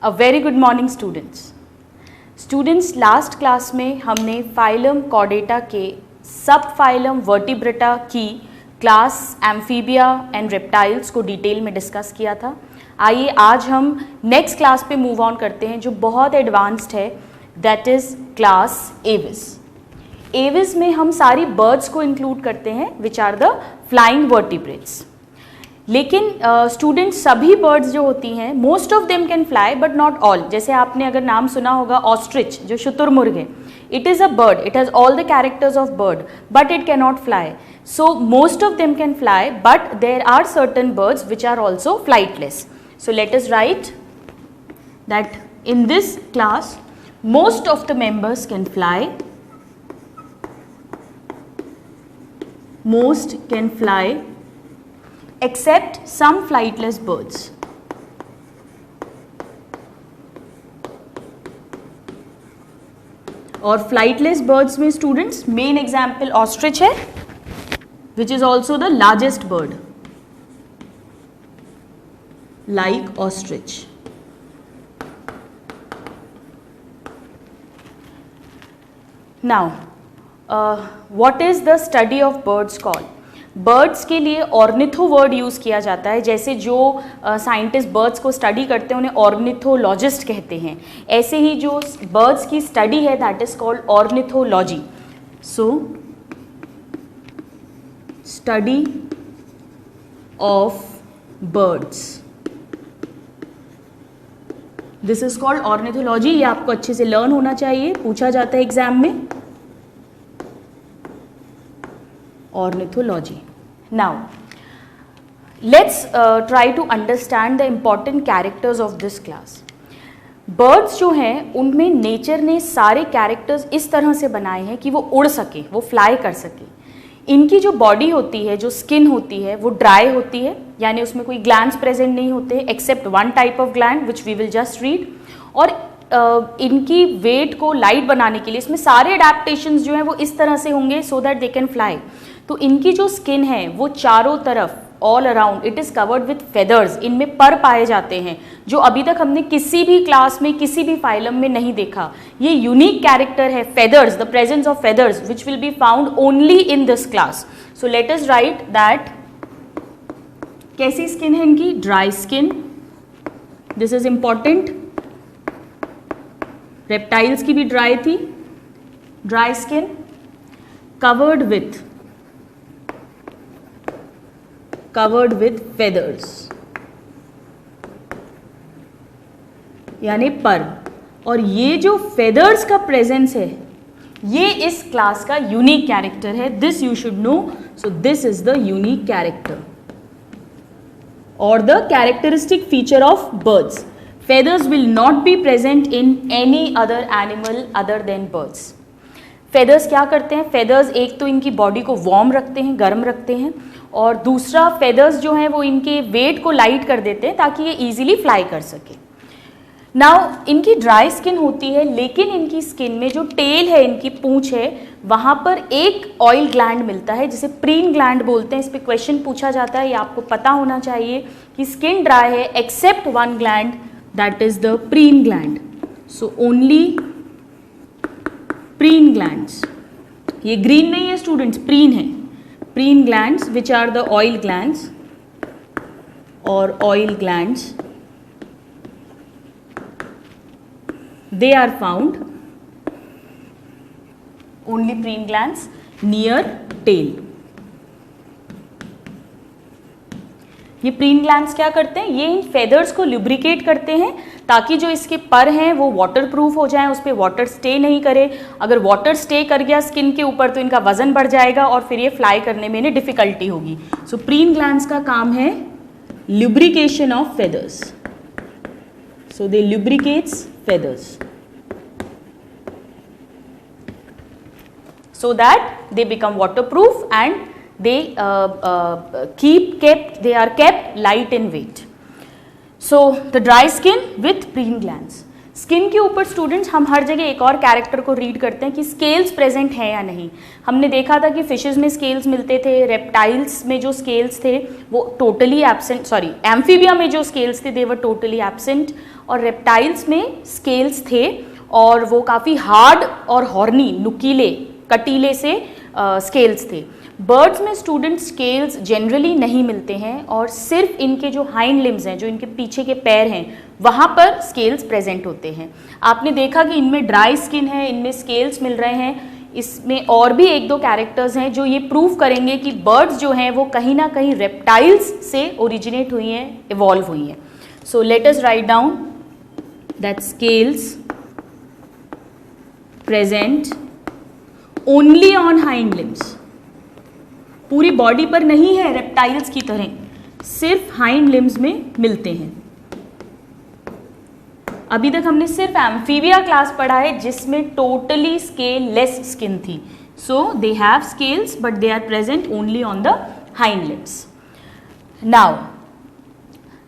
A very good morning students. Students last class में हमने phylum Chordata के subphylum Vertebrata की class Amphibia and reptiles को detail में डिस्कस किया था. आइए आज हम नेक्स्ट क्लास पे मूव ऑन करते हैं जो बहुत एडवांस्ड है, that is class Aves. Aves में हम सारी बर्ड्स को इंक्लूड करते हैं which are the flying vertebrates. लेकिन स्टूडेंट्स सभी बर्ड्स जो होती हैं most of them can fly but not all. जैसे आपने अगर नाम सुना होगा ऑस्ट्रिच जो शुतुरमुर्ग है, it is a bird, it has all the characters of bird but it can not fly. So most of them can fly but there are certain birds which are also flightless. So let us write that in this class most of the members can fly, most can fly except some flightless birds. और flightless birds में students main example ostrich है which is also the largest bird like ostrich. Now, what is the study of birds called? Birds के लिए ornitho word use किया जाता है. जैसे जो साइंटिस्ट बर्ड्स को स्टडी करते हैं उन्हें ऑर्निथोलॉजिस्ट कहते हैं, ऐसे ही जो बर्ड्स की स्टडी है that is called ornithology. So study of birds, this is called ornithology. ये आपको अच्छे से लर्न होना चाहिए, पूछा जाता है एग्जाम में. Ornithology. Now let's try to understand the important characters of this class. Birds जो हैं उनमें नेचर ने सारे कैरेक्टर्स इस तरह से बनाए हैं कि वो उड़ सके, वो फ्लाई कर सके. इनकी जो बॉडी होती है, जो स्किन होती है, वो ड्राई होती है, यानी उसमें कोई ग्लैंड्स प्रेजेंट नहीं होते except one type of gland which we will just read. और इनकी वेट को लाइट बनाने के लिए इसमें सारे अडेप्टेशंस जो हैं वो इस तरह से होंगे सो दैट दे कैन फ्लाई. तो इनकी जो स्किन है वो चारों तरफ all around it is covered with feathers. इनमें पर पाए जाते हैं जो अभी तक हमने किसी भी क्लास में किसी भी फाइलम में नहीं देखा. ये यूनिक कैरेक्टर है feathers, the presence of feathers which will be found only in this class. So let us write that कैसी स्किन है इनकी? Dry skin. This is important. Reptiles की भी ड्राई थी, dry skin, covered with feathers यानी पर. और ये जो फेदर्स का प्रेजेंस है ये इस क्लास का यूनिक कैरेक्टर है. This you should know. So this is the unique character और the characteristic feature of birds. Feathers will not be present in any other animal other than birds. Feathers क्या करते हैं? Feathers एक तो इनकी body को warm रखते हैं, गर्म रखते हैं, और दूसरा feathers जो हैं वो इनके वेट को लाइट कर देते हैं ताकि ये इजीली फ्लाई कर सके. नाउ इनकी ड्राई स्किन होती है लेकिन इनकी स्किन में जो टेल है, इनकी पूंछ है, वहाँ पर एक ऑयल ग्लैंड मिलता है जिसे प्रीन ग्लैंड बोलते हैं. इस पर क्वेश्चन पूछा जाता है, ये आपको पता होना चाहिए कि स्किन ड्राई है except one gland, that is the preen gland. So only preen glands. ये green नहीं है students, preen है. Preen glands which are the oil glands or oil glands, they are found only preen glands near tail. ये preen glands क्या करते हैं? ये इन feathers को लुब्रिकेट करते हैं ताकि जो इसके पर हैं वो वाटर प्रूफ हो जाएं, उस पर वाटर स्टे नहीं करे. अगर वाटर स्टे कर गया स्किन के ऊपर तो इनका वजन बढ़ जाएगा और फिर ये फ्लाई करने में इन्हें डिफिकल्टी होगी. सो प्रीन ग्लैंड्स का काम है lubrication of feathers. So they lubricates feathers so that they become waterproof and they are kept light in weight. So the dry skin with preen glands. Skin के ऊपर students हम हर जगह एक और कैरेक्टर को रीड करते हैं कि स्केल्स प्रेजेंट हैं या नहीं। हमने देखा था कि फिशेस में स्केल्स मिलते थे, रेप्टाइल्स में जो स्केल्स थे वो टोटली एब्सेंट, सॉरी एम्फीबिया में जो स्केल्स थे दे वर टोटली एब्सेंट, और रेप्टाइल्स में स्केल्स थे और वो काफ़ी हार्ड और हॉर्नी, नुकीले, कटीले से स्केल्स थे। बर्ड्स में स्टूडेंट स्केल्स जनरली नहीं मिलते हैं और सिर्फ इनके जो हाइंड लिम्स हैं, जो इनके पीछे के पैर हैं, वहाँ पर स्केल्स प्रेजेंट होते हैं। आपने देखा कि इनमें ड्राई स्किन है, इनमें स्केल्स मिल रहे हैं। इसमें और भी एक दो कैरेक्टर्स हैं जो ये प्रूव करेंगे कि बर्ड्स जो हैं वो कहीं ना कहीं रेप्टाइल्स से ओरिजिनेट हुई हैं, इवॉल्व हुई हैं। So let us write down that scales present only on hind limbs, पूरी बॉडी पर नहीं है रेप्टाइल्स की तरह, सिर्फ हाइंड लिम्स में मिलते हैं। अभी तक हमने सिर्फ एम्फीबिया क्लास पढ़ा है जिसमें टोटली स्केल लेस स्किन थी। So they have scales but they are present only on the hind limbs. Now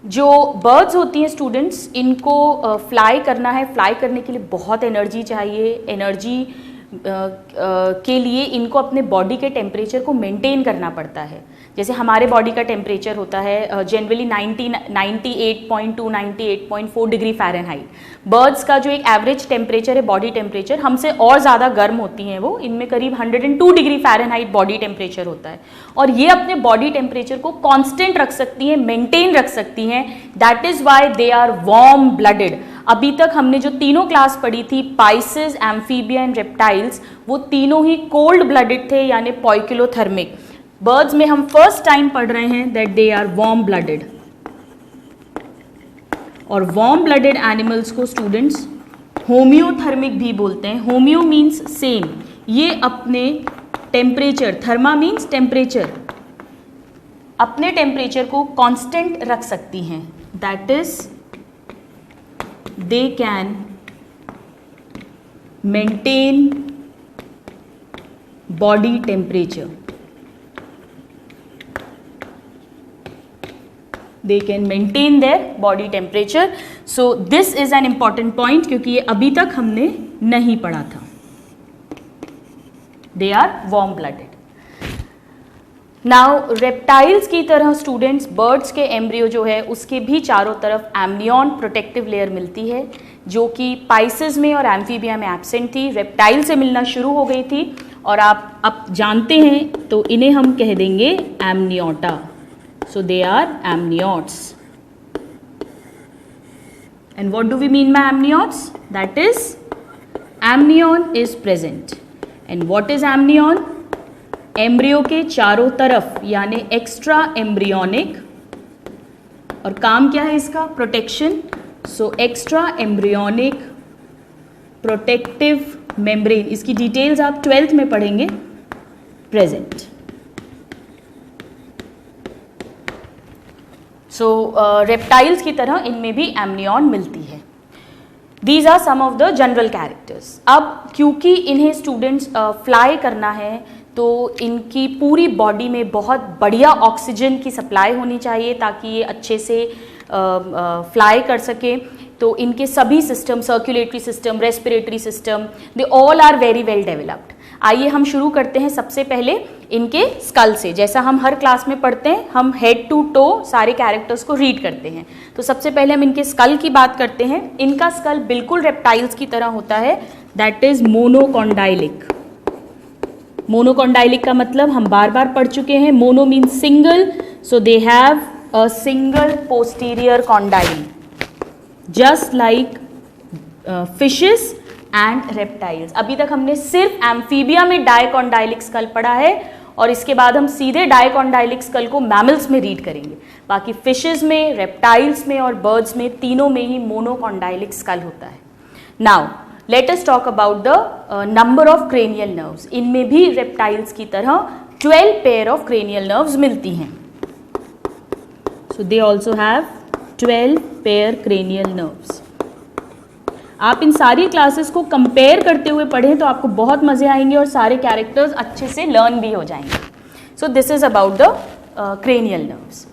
जो बर्ड्स होती हैं स्टूडेंट्स, इनको फ्लाई करना है, फ्लाई करने के लिए बहुत एनर्जी चाहिए। एनर्जी के लिए इनको अपने बॉडी के टेम्परेचर को मेंटेन करना पड़ता है। जैसे हमारे बॉडी का टेम्परेचर होता है जनरली 98.2 98.4 डिग्री फ़ारेनहाइट। बर्ड्स का जो एक एवरेज टेम्परेचर है, बॉडी टेम्परेचर, हमसे और ज़्यादा गर्म होती हैं वो, इनमें करीब 102 डिग्री फ़ारेनहाइट बॉडी टेम्परेचर होता है और ये अपने बॉडी टेम्परेचर को कांस्टेंट रख सकती हैं, मेंटेन रख सकती हैं। That is why they are warm blooded. अभी तक हमने जो तीनों क्लास पढ़ी थी, पाइसेस, एम्फीबिया एंड रेप्टाइल्स, वो तीनों ही कोल्ड ब्लडेड थे यानी पॉइकिलोथर्मिक। बर्ड्स में हम फर्स्ट टाइम पढ़ रहे हैं that they are warm blooded. और वार्म ब्लडेड एनिमल्स को स्टूडेंट्स होम्योथर्मिक भी बोलते हैं। होम्यो मीन्स सेम, ये अपने टेम्परेचर, थर्मा मीन्स टेम्परेचर, अपने टेम्परेचर को कांस्टेंट रख सकती हैं। That is they can maintain body temperature. They can maintain their body temperature. So this is an important point क्योंकि ये अभी तक हमने नहीं पढ़ा था। They are warm blooded. Now reptiles की तरह स्टूडेंट्स बर्ड्स के एम्ब्रियो जो है उसके भी चारों तरफ एमनियन प्रोटेक्टिव लेयर मिलती है, जो कि पाइसेस में और एम्फीबिया में एब्सेंट थी, रेप्टाइल से मिलना शुरू हो गई थी और आप अब जानते हैं तो इन्हें हम कह देंगे Amniota. So they are amniotes. And what do we mean by amniotes? That is amnion is present. And what is amnion? Embryo के चारों तरफ यानी एक्स्ट्रा एम्ब्रियोनिक, और काम क्या है इसका? Protection. So extra embryonic protective membrane, इसकी डिटेल्स आप 12th में पढ़ेंगे, प्रेजेंट। सो रेप्टाइल्स की तरह इनमें भी एमनियन मिलती है। These are some of the general characters. अब क्योंकि इन्हें स्टूडेंट्स फ्लाई करना है तो इनकी पूरी बॉडी में बहुत बढ़िया ऑक्सीजन की सप्लाई होनी चाहिए ताकि ये अच्छे से फ्लाई कर सके। तो इनके सभी system, circulatory system, respiratory system, they all are very well developed. आइए हम शुरू करते हैं सबसे पहले इनके स्कल से। जैसा हम हर क्लास में पढ़ते हैं, हम हेड टू टो सारे कैरेक्टर्स को रीड करते हैं। तो सबसे पहले हम इनके स्कल की बात करते हैं। इनका स्कल बिल्कुल रेप्टाइल्स की तरह होता है, दैट इज मोनोकॉन्डाइलिक। मोनोकॉन्डाइलिक का मतलब हम बार बार पढ़ चुके हैं, mono means single, so they have a single posterior condyle just like fishes and reptiles. अभी तक हमने सिर्फ एम्फीबिया में डायकॉन्डाइलिक स्कल पढ़ा है और इसके बाद हम सीधे डायकॉन्डाइलिक स्कल को मैमल्स में रीड करेंगे। बाकी फिशेस में, रेप्टाइल्स में और बर्ड्स में, तीनों में ही मोनोकॉन्डाइलिक स्कल होता है। Now let us talk about the number of cranial nerves. इनमें भी रेप्टाइल्स की तरह 12 पेयर ऑफ क्रेनियल नर्व्स मिलती हैं। So they also have 12 pair cranial nerves. आप इन सारी क्लासेस को कंपेयर करते हुए पढ़ें तो आपको बहुत मजे आएंगे और सारे कैरेक्टर्स अच्छे से लर्न भी हो जाएंगे। सो this is about the cranial nerves.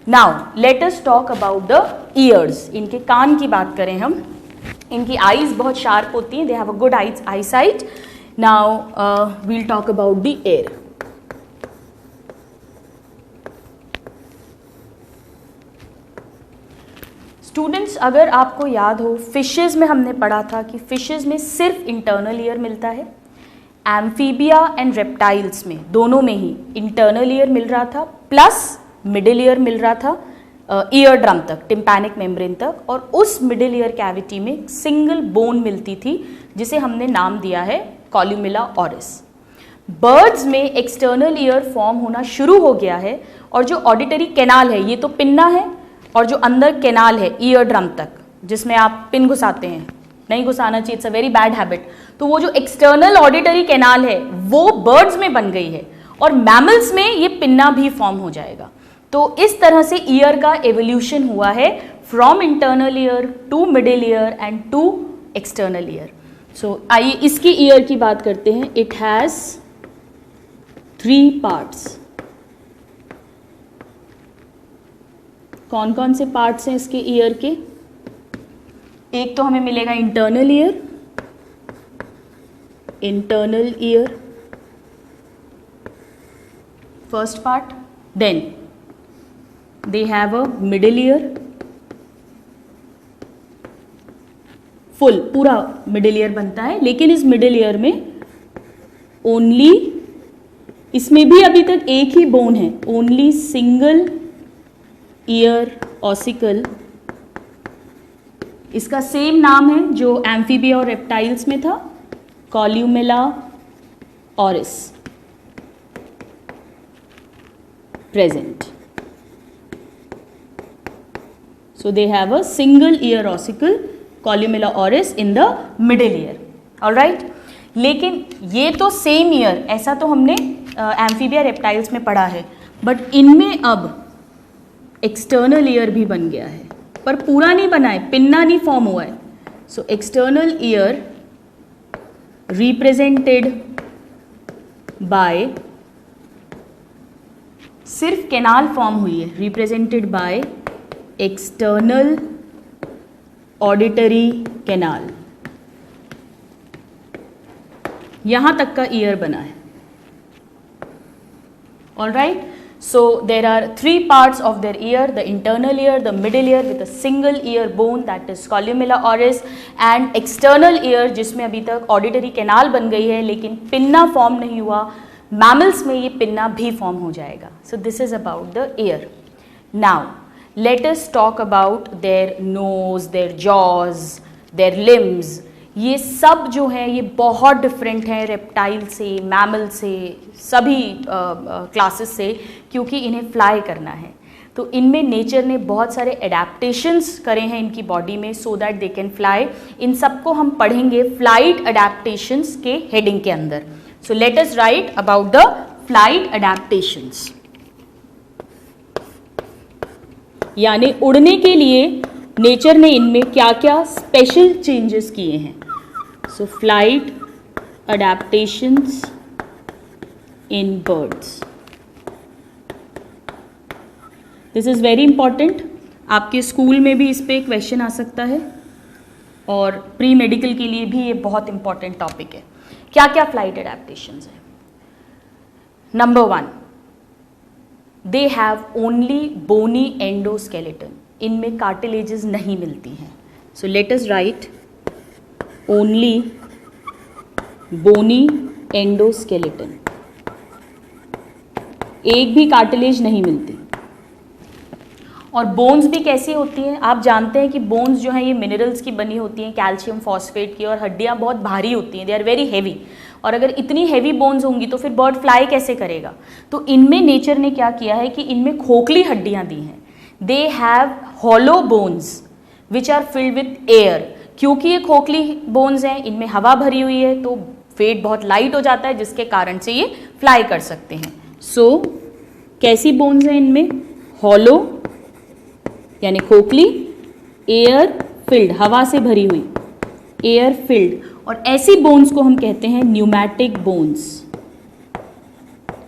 Now let us talk about the years. इनके कान की बात करें हम इनकी आईज बहुत शार्प होती हैं, they have a good eyesight. Now we'll talk about the ear. Students, अगर आपको याद हो फिशेस में हमने पढ़ा था कि फिशेस में सिर्फ इंटरनल ईयर मिलता है. एम्फीबिया एंड रेप्टाइल्स में दोनों में ही इंटरनल ईयर मिल रहा था प्लस मिडिल ईयर मिल रहा था ईयर ड्रम तक, टिम्पैनिक मेम्ब्रेन तक. और उस मिडिल ईयर कैविटी में सिंगल बोन मिलती थी जिसे हमने नाम दिया है कॉल्यूमेला ऑरिस. बर्ड्स में एक्सटर्नल ईयर फॉर्म होना शुरू हो गया है और जो ऑडिटरी कैनाल है, ये तो पिन्ना है, और जो अंदर कैनाल है ईयर ड्रम तक जिसमें आप पिन घुसाते हैं, नहीं घुसाना चाहिए, it's a very bad habit. तो वो जो एक्सटर्नल ऑडिटरी कैनाल है वो बर्ड्स में बन गई है और मैमल्स में ये पिन्ना भी फॉर्म हो जाएगा. तो इस तरह से ईयर का एवोल्यूशन हुआ है from internal ear to middle ear and to external ear. So आइए इसकी ईयर की बात करते हैं. It has 3 parts. कौन कौन से पार्ट्स हैं इसके ईयर के? एक तो हमें मिलेगा internal ear, internal ear first part. Then they have a middle ear, full पूरा मिडिल ईयर बनता है. लेकिन इस मिडिल ईयर में ओनली, इसमें भी अभी तक एक ही बोन है, ओनली सिंगल ईयर ऑसिकल. इसका सेम नाम है जो एम्फीबिया और रेप्टाइल्स में था, columella orris present. So they have a single year ossicle columella orris in the middle ear. Alright, लेकिन ये तो सेम ईयर, ऐसा तो हमने एम्फीबिया रेप्टाइल्स में पढ़ा है, बट इनमें अब एक्सटर्नल ईयर भी बन गया है, पर पूरा नहीं बना है, पिन्ना नहीं फॉर्म हुआ है. So external ear represented by, सिर्फ कैनाल फॉर्म हुई है, represented by external auditory canal. यहां तक का ईयर बना है. Alright, so there are 3 parts of their ear: the internal ear, the middle ear with a single ear bone that is columella oris, and external ear जिसमें अभी तक auditory canal बन गई है लेकिन पिन्ना फॉर्म नहीं हुआ. मैमल्स में ये पिन्ना भी फॉर्म हो जाएगा. so this is about the ear. now let us talk about their nose, their jaws, their limbs. ये सब जो है ये बहुत डिफरेंट है रेप्टाइल से, मैमल से, सभी क्लासेस से, क्योंकि इन्हें फ्लाई करना है. तो इनमें नेचर ने बहुत सारे एडेप्टेशंस करे हैं इनकी बॉडी में so that they can fly. इन सबको हम पढ़ेंगे फ्लाइट एडेप्टेशंस के हेडिंग के अंदर. So let us write about the flight adaptations. यानी उड़ने के लिए नेचर ने इनमें क्या क्या स्पेशल चेंजेस किए हैं. So flight adaptations in birds, this is very important. आपके स्कूल में भी इस पे क्वेश्चन आ सकता है और प्री मेडिकल के लिए भी ये बहुत इंपॉर्टेंट टॉपिक है. क्या क्या फ्लाइट एडेप्टेशंस हैं? Number 1, they have only bony endoskeleton. इनमें कार्टिलेजेस नहीं मिलती हैं. So let us write only bony endoskeleton. एक भी कार्टिलेज नहीं मिलती. और बोन्स भी कैसी होती हैं? आप जानते हैं कि बोन्स जो हैं ये मिनरल्स की बनी होती हैं, कैल्शियम फॉस्फेट की, और हड्डियाँ बहुत भारी होती हैं, दे आर वेरी हैवी. और अगर इतनी हैवी बोन्स होंगी तो फिर बर्ड फ्लाई कैसे करेगा? तो इनमें नेचर ने क्या किया है कि इनमें खोखली हड्डियाँ दी हैं. They have hollow bones which are filled with air. क्योंकि ये खोखली बोन्स हैं, इनमें हवा भरी हुई है, तो वेट बहुत लाइट हो जाता है जिसके कारण से ये फ्लाई कर सकते हैं. सो कैसी बोन्स हैं इनमें? हॉलो यानी खोखली, एयर फिल्ड हवा से भरी हुई, एयर फिल्ड. और ऐसी बोन्स को हम कहते हैं pneumatic bones.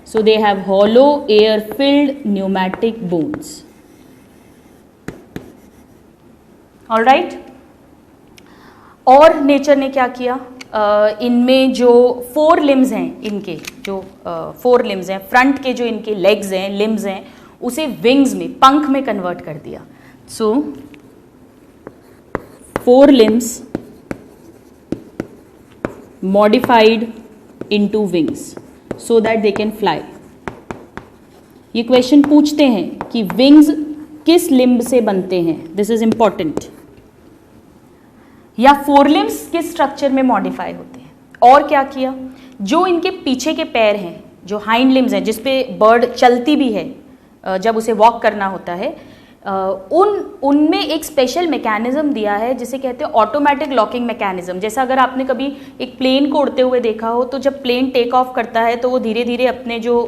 So they have hollow, air filled, pneumatic bones. Alright, और नेचर ने क्या किया, इनमें जो 4 लिम्स हैं, इनके जो 4 लिम्स हैं, फ्रंट के जो इनके लेग्स हैं, लिम्स हैं, उसे विंग्स में, पंख में कन्वर्ट कर दिया. सो 4 limbs modified into wings so that they can fly. ये क्वेश्चन पूछते हैं कि विंग्स किस लिम्ब से बनते हैं, दिस इज इंपॉर्टेंट, या 4 लिम्स किस स्ट्रक्चर में मॉडिफाई होते हैं. और क्या किया, जो इनके पीछे के पैर हैं, जो हाइंड लिम्स हैं, जिसपे बर्ड चलती भी है जब उसे वॉक करना होता है, उनमें एक स्पेशल मैकेनिज्म दिया है जिसे कहते हैं ऑटोमेटिक लॉकिंग मैकेनिज्म. जैसा अगर आपने कभी एक प्लेन को उड़ते हुए देखा हो, तो जब प्लेन टेक ऑफ करता है तो वो धीरे धीरे अपने जो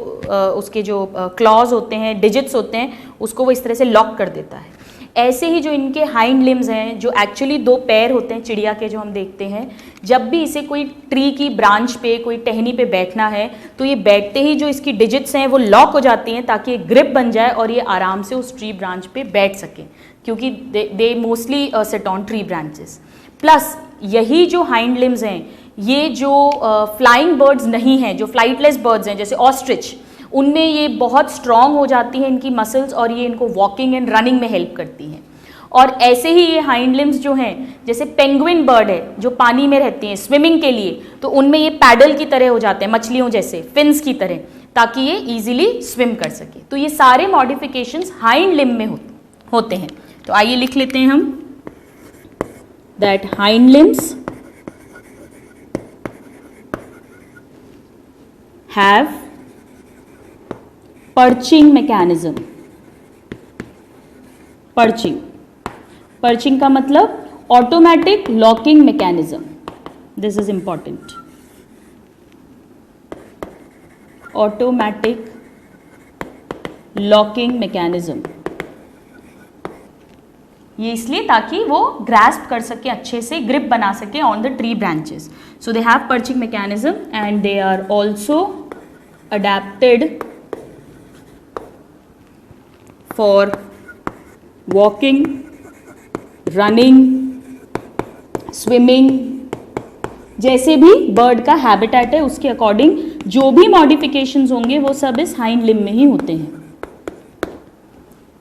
उसके जो क्लॉज होते हैं, डिजिट्स होते हैं, उसको वो इस तरह से लॉक कर देता है. ऐसे ही जो इनके हाइंड लिम्स हैं, जो एक्चुअली 2 पैर होते हैं चिड़िया के, जो हम देखते हैं, जब भी इसे कोई ट्री की ब्रांच पे, कोई टहनी पे बैठना है, तो ये बैठते ही जो इसकी डिजिट्स हैं वो लॉक हो जाती हैं ताकि एक ग्रिप बन जाए और ये आराम से उस ट्री ब्रांच पे बैठ सकें, क्योंकि they mostly sit on tree branches. Plus यही जो हाइंड लिम्स हैं, ये जो फ्लाइंग बर्ड्स नहीं हैं, जो फ्लाइटलेस बर्ड्स हैं जैसे ऑस्ट्रिच, उनमें ये बहुत स्ट्रॉन्ग हो जाती हैं इनकी मसल्स, और ये इनको वॉकिंग एंड रनिंग में हेल्प करती हैं. और ऐसे ही ये हाइंड लिम्स जो हैं, जैसे पेंगुइन बर्ड है जो पानी में रहती हैं स्विमिंग के लिए, तो उनमें ये पैडल की तरह हो जाते हैं, मछलियों जैसे, फिन्स की तरह, ताकि ये इजीली स्विम कर सके. तो ये सारे मॉडिफिकेशंस हाइंड लिम्ब में होते हैं. तो आइए लिख लेते हैं हम, that hind limbs have perching mechanism. Perching का मतलब automatic locking mechanism. This is important. Automatic locking mechanism, ये इसलिए ताकि वो ग्रास्प कर सके, अच्छे से ग्रिप बना सके on the tree branches. So they have perching mechanism and they are also adapted for walking, running, swimming, जैसे भी बर्ड का हैबिटेट है उसके अकॉर्डिंग जो भी मॉडिफिकेशंस होंगे वो सब इस हाइंड लिम्ब में ही होते हैं.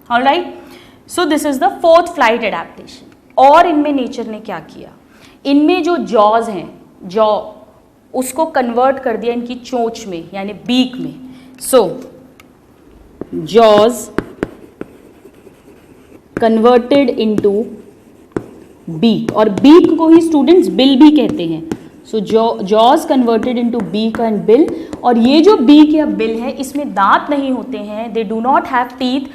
Alright, so this is the 4th flight adaptation. और इनमें नेचर ने क्या किया, इनमें जो जॉज हैं, जॉ, उसको कन्वर्ट कर दिया इनकी चोंच में, यानी बीक में. So jaws converted into beak, और बीक को ही स्टूडेंट्स बिल भी कहते हैं. So jaws converted into beak and bill. और ये जो बीक या बिल है, इसमें दांत नहीं होते हैं, they do not have teeth,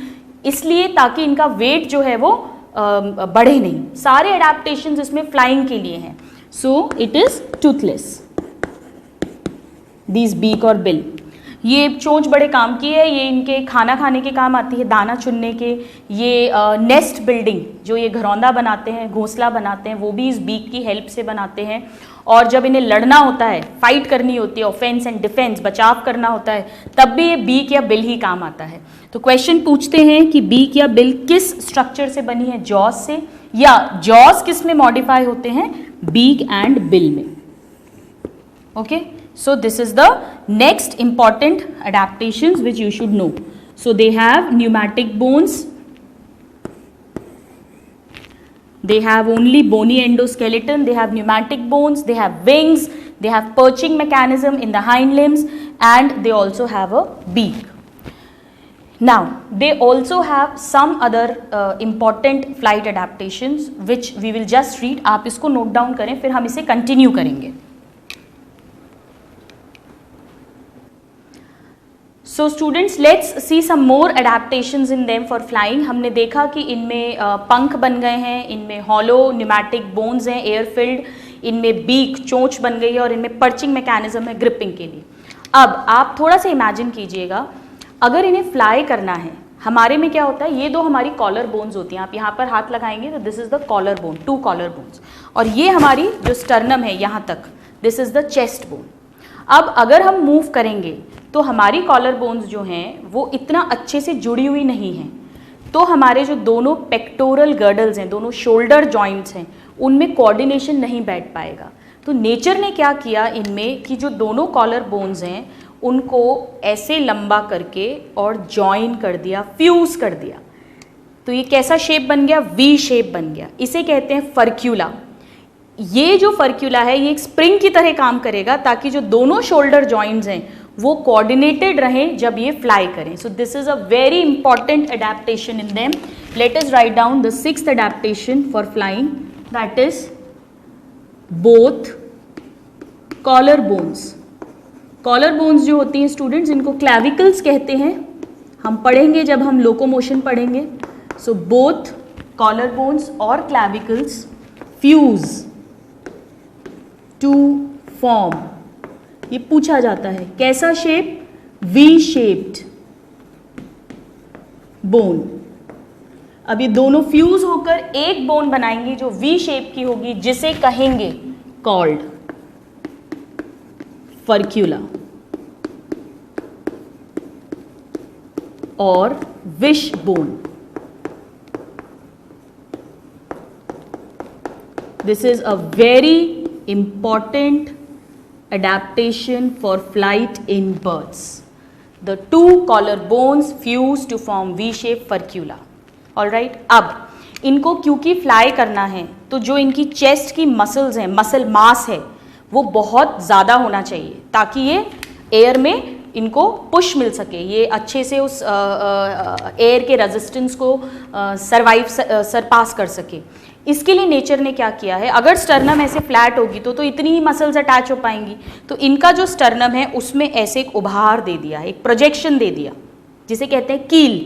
इसलिए ताकि इनका वेट जो है वो बढ़े नहीं. सारे एडेप्टेशंस इसमें फ्लाइंग के लिए हैं. So it is toothless, these beak और बिल. ये चोंच बड़े काम की है, ये इनके खाना खाने के काम आती है, दाना चुनने के. ये नेस्ट बिल्डिंग, जो ये घरौंदा बनाते हैं, घोंसला बनाते हैं, वो भी इस बीक की हेल्प से बनाते हैं. और जब इन्हें लड़ना होता है, फाइट करनी होती है, ऑफेंस एंड डिफेंस, बचाव करना होता है, तब भी ये बीक या बिल ही काम आता है. तो क्वेश्चन पूछते हैं कि बीक या बिल किस स्ट्रक्चर से बनी है, जॉज से, या जॉज किस में मॉडिफाई होते हैं, बीक एंड बिल में. Okay, so this is the next important adaptations which you should know. So they have pneumatic bones, they have only bony endoskeleton, they have pneumatic bones, they have wings, they have perching mechanism in the hind limbs, and they also have a beak. Now they also have some other important flight adaptations which we will just read. आप इसको note down करें, फिर हम इसे continue करेंगे. So students, let's see some more adaptations in them for flying. हमने देखा कि इनमें पंख बन गए हैं, इनमें हॉलो न्यूमैटिक बोन्स हैं एयर फिल्ड, इनमें बीक चोंच बन गई है, और इनमें पर्चिंग मैकेनिज्म है ग्रिपिंग के लिए. अब आप थोड़ा सा इमेजिन कीजिएगा, अगर इन्हें फ्लाई करना है, हमारे में क्या होता है, ये 2 हमारी कॉलर बोन्स होती हैं. आप यहाँ पर हाथ लगाएंगे तो this is the collar bone, 2 collar bones, और ये हमारी जो स्टर्नम है यहाँ तक, this is the chest bone. अब अगर हम मूव करेंगे तो हमारी कॉलर बोन्स जो हैं वो इतना अच्छे से जुड़ी हुई नहीं हैं, तो हमारे जो दोनों पेक्टोरल गर्डल्स हैं, दोनों शोल्डर जॉइंट्स हैं, उनमें कोऑर्डिनेशन नहीं बैठ पाएगा। तो नेचर ने क्या किया इनमें कि जो दोनों कॉलर बोन्स हैं उनको ऐसे लंबा करके और जॉइन कर दिया, फ्यूज कर दिया। तो ये कैसा शेप बन गया? वी शेप बन गया। इसे कहते हैं फर्क्यूला। ये जो फर्क्यूला है ये एक स्प्रिंग की तरह काम करेगा ताकि जो दोनों शोल्डर जॉइंट्स हैं वो कोऑर्डिनेटेड रहें जब ये फ्लाई करें। So this is a very important adaptation in them. Let us write down the sixth adaptation for flying, that is both collar bones. Collar bones जो होती हैं स्टूडेंट्स, इनको क्लैविकल्स कहते हैं, हम पढ़ेंगे जब हम लोकोमोशन पढ़ेंगे। सो बोथ कॉलर बोन्स और क्लैविकल्स फ्यूज टू फॉर्म, ये पूछा जाता है कैसा शेप? V shaped bone. अब ये दोनों फ्यूज होकर एक बोन बनाएंगे जो वी शेप की होगी, जिसे कहेंगे कॉल्ड फर्क्यूला और wish bone. This is a very important adaptation for flight in birds. The two collar bones fuse to form V-shaped furcula. All right. अब इनको क्योंकि फ्लाई करना है तो जो इनकी चेस्ट की मसल्स हैं, मसल मास है, वो बहुत ज़्यादा होना चाहिए ताकि ये एयर में इनको पुश मिल सके, ये अच्छे से उस एयर के रेजिस्टेंस को सरपास कर सके। इसके लिए नेचर ने क्या किया है, अगर स्टर्नम ऐसे फ्लैट होगी तो इतनी ही मसल्स अटैच हो पाएंगी, तो इनका जो स्टर्नम है उसमें ऐसे एक उभार दे दिया, एक प्रोजेक्शन दे दिया, जिसे कहते हैं कील।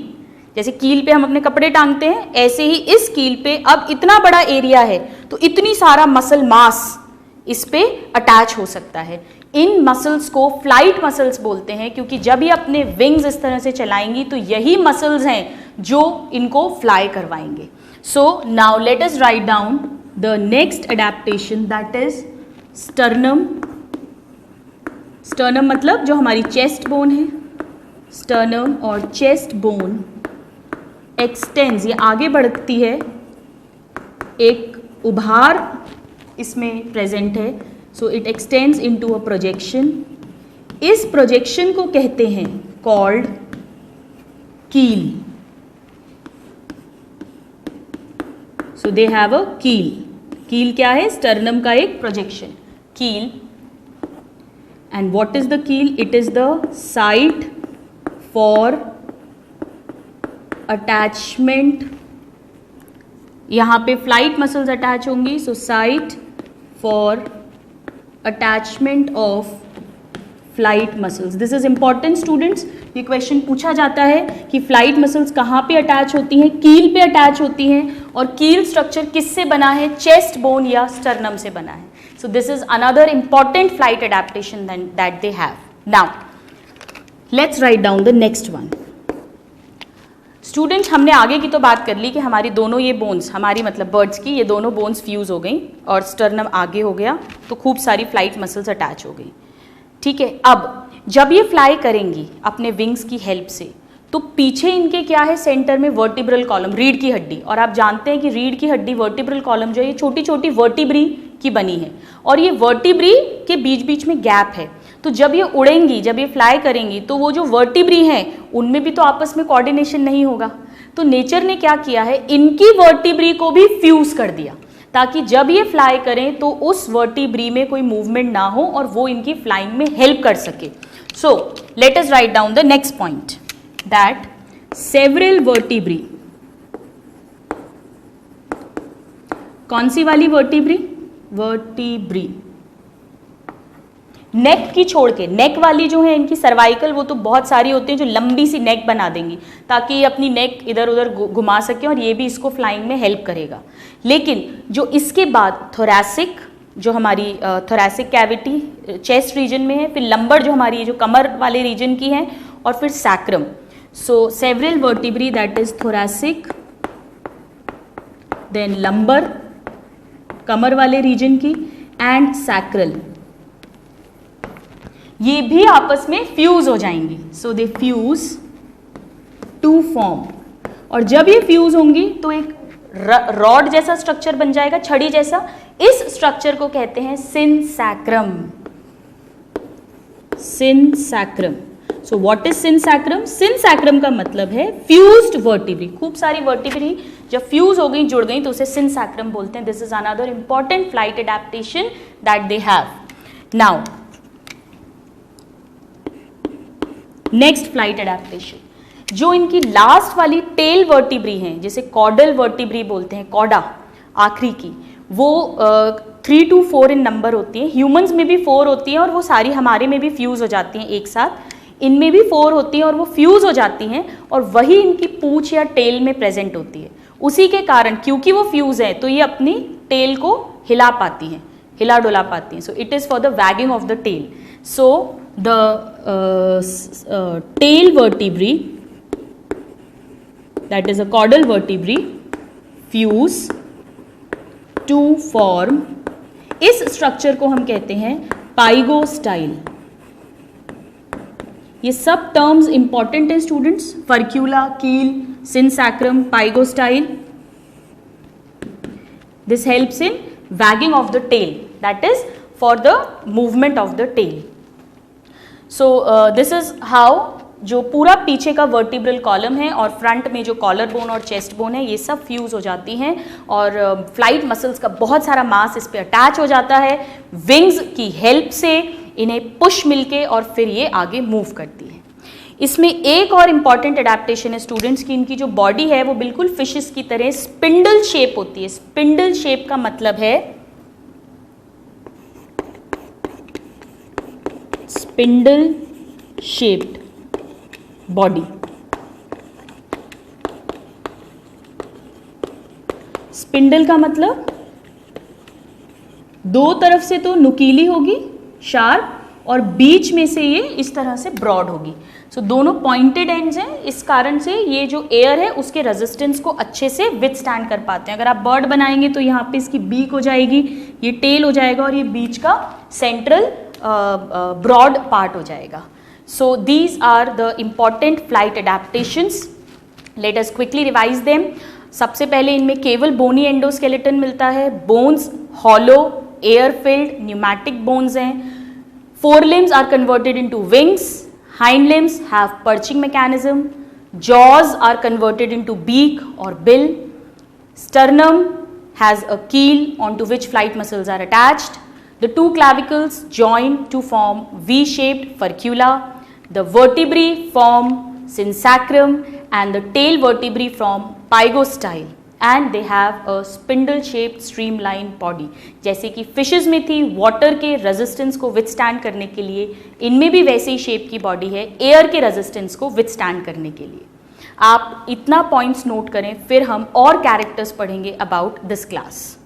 जैसे कील पे हम अपने कपड़े टांगते हैं, ऐसे ही इस कील पे अब इतना बड़ा एरिया है तो इतनी सारा मसल मास इस पे अटैच हो सकता है। इन मसल्स को फ्लाइट मसल्स बोलते हैं क्योंकि जब ये अपने विंग्स इस तरह से चलाएंगी तो यही मसल्स हैं जो इनको फ्लाई करवाएंगे। So now let us write down the next adaptation, that is sternum. Sternum मतलब जो हमारी चेस्ट बोन है, sternum और चेस्ट बोन extends, ये आगे बढ़ती है, एक उभार इसमें प्रेजेंट है, so it extends into a projection. इस प्रोजेक्शन को कहते हैं called कील। So they have a keel. कील क्या है? स्टर्नम का एक प्रोजेक्शन, कील। And what is the keel? It is the site for attachment. यहाँ पे फ्लाइट मसल्स अटैच होंगी, so site for attachment of flight muscles. This is important students, ये क्वेश्चन पूछा जाता है कि फ्लाइट मसल्स कहाँ पे अटैच होती हैं? कील पे अटैच होती हैं। और कील स्ट्रक्चर किससे बना है? चेस्ट बोन या स्टर्नम से बना है। सो this is another important flight adaptation that they have. Now let's write down the next one. Students, हमने आगे की तो बात कर ली कि हमारी दोनों ये बोन्स, हमारी मतलब बर्ड्स की ये दोनों बोन्स फ्यूज हो गई और स्टर्नम आगे हो गया, तो खूब सारी फ्लाइट मसल्स अटैच हो गई। ठीक है, अब जब ये फ्लाई करेंगी अपने विंग्स की हेल्प से तो पीछे इनके क्या है? सेंटर में वर्टिब्रल कॉलम, रीढ़ की हड्डी। और आप जानते हैं कि रीढ़ की हड्डी, वर्टिब्रल कॉलम जो है, ये छोटी छोटी वर्टिब्री की बनी है और ये वर्टिब्री के बीच बीच में गैप है। तो जब ये उड़ेंगी, जब ये फ्लाई करेंगी तो वो जो वर्टिब्री हैं उनमें भी तो आपस में कोऑर्डिनेशन नहीं होगा। तो नेचर ने क्या किया है, इनकी वर्टिब्री को भी फ्यूज कर दिया ताकि जब ये फ्लाई करें तो उस वर्टिब्री में कोई मूवमेंट ना हो और वो इनकी फ्लाइंग में हेल्प कर सके। सो let us write down the next point, that several vertebrae. कौन सी वाली वर्टिब्री? वर्टिब्री नेक की छोड़ के, नेक वाली जो है इनकी सर्वाइकल, वो तो बहुत सारी होती हैं जो लंबी सी नेक बना देंगी ताकि ये अपनी नेक इधर उधर घुमा सके और ये भी इसको फ्लाइंग में हेल्प करेगा। लेकिन जो इसके बाद थोरैसिक, जो हमारी थोरैसिक कैविटी चेस्ट रीजन में है, फिर लंबर जो हमारी जो कमर वाले रीजन की है, और फिर sacrum. So several vertebrae, that is thoracic, then lumbar कमर वाले रीजन की, एंड सैक्रल, ये भी आपस में फ्यूज हो जाएंगी। सो दे फ्यूज टू फॉर्म, और जब ये फ्यूज होंगी तो एक रॉड जैसा स्ट्रक्चर बन जाएगा, छड़ी जैसा। इस स्ट्रक्चर को कहते हैं सिनसैक्रम। सिनसैक्रम। So what is सिनसैक्रम? सिनसैक्रम का मतलब है फ्यूज्ड वर्टिब्री। खूब सारी वर्टिब्री जब फ्यूज हो गई, जुड़ गई, तो उसे सिनसैक्रम बोलते हैं। This is another important flight adaptation that they have. Now next flight adaptation, जो इनकी लास्ट वाली टेल वर्टिब्री हैं, जिसे कॉडल वर्टिब्री बोलते हैं, कॉडा आखिरी की, वो 3 to 4 इन नंबर होती है। ह्यूमंस में भी 4 होती हैं और वो सारी हमारे में भी फ्यूज हो जाती हैं एक साथ। इनमें भी 4 होती हैं और वो फ्यूज हो जाती हैं, और वही इनकी पूंछ या टेल में प्रेजेंट होती है। उसी के कारण, क्योंकि वो फ्यूज है, तो ये अपनी टेल को हिला पाती हैं, हिला डुला पाती हैं। So it is for the wagging of the tail. So the tail vertebrae, that is a caudal vertebrae, fuse to form, इस स्ट्रक्चर को हम कहते हैं पाइगोस्टाइल। ये सब टर्म्स इंपॉर्टेंट है students, furcula, keel, synsacrum, pygostyle. This helps in wagging of the tail, that is for the movement of the tail. So this is how जो पूरा पीछे का वर्टिब्रल कॉलम है और फ्रंट में जो कॉलर बोन और चेस्ट बोन है, ये सब फ्यूज हो जाती हैं और फ्लाइट मसल्स का बहुत सारा मास इस पे अटैच हो जाता है। विंग्स की हेल्प से इन्हें पुश मिलके और फिर ये आगे मूव करती है। इसमें एक और इम्पॉर्टेंट एडेप्टेशन है स्टूडेंट्स की, इनकी जो बॉडी है वो बिल्कुल फिशेस की तरह स्पिंडल शेप होती है। स्पिंडल शेप का मतलब है स्पिंडल शेप्ड बॉडी। स्पिंडल का मतलब दो तरफ से तो नुकीली होगी, शार्प, और बीच में से ये इस तरह से ब्रॉड होगी। सो दोनों पॉइंटेड एंड्स हैं, इस कारण से ये जो एयर है उसके रेजिस्टेंस को अच्छे से विथस्टैंड कर पाते हैं। अगर आप बर्ड बनाएंगे तो यहाँ पे इसकी बीक हो जाएगी, ये टेल हो जाएगा और ये बीच का सेंट्रल ब्रॉड पार्ट हो जाएगा। So these are the important flight adaptations. Let us quickly revise them. सबसे पहले इनमें केवल बोनी एंडोस्केलेटन मिलता है। Bones hollow, air filled, pneumatic bones हैं। Forelimbs are converted into wings. Hind limbs have perching mechanism. Jaws are converted into beak और bill. Sternum has a keel onto which flight muscles are attached. The two clavicles join to form V-shaped furcula. The vertebrae form synsacrum and the tail vertebrae form pygostyle, and they have a spindle shaped streamlined body. जैसे कि fishes में थी water के resistance को withstand करने के लिए, इनमें भी वैसे ही शेप की बॉडी है एयर के रेजिस्टेंस को विथस्टैंड करने के लिए। आप इतना पॉइंट्स नोट करें, फिर हम और कैरेक्टर्स पढ़ेंगे about this class.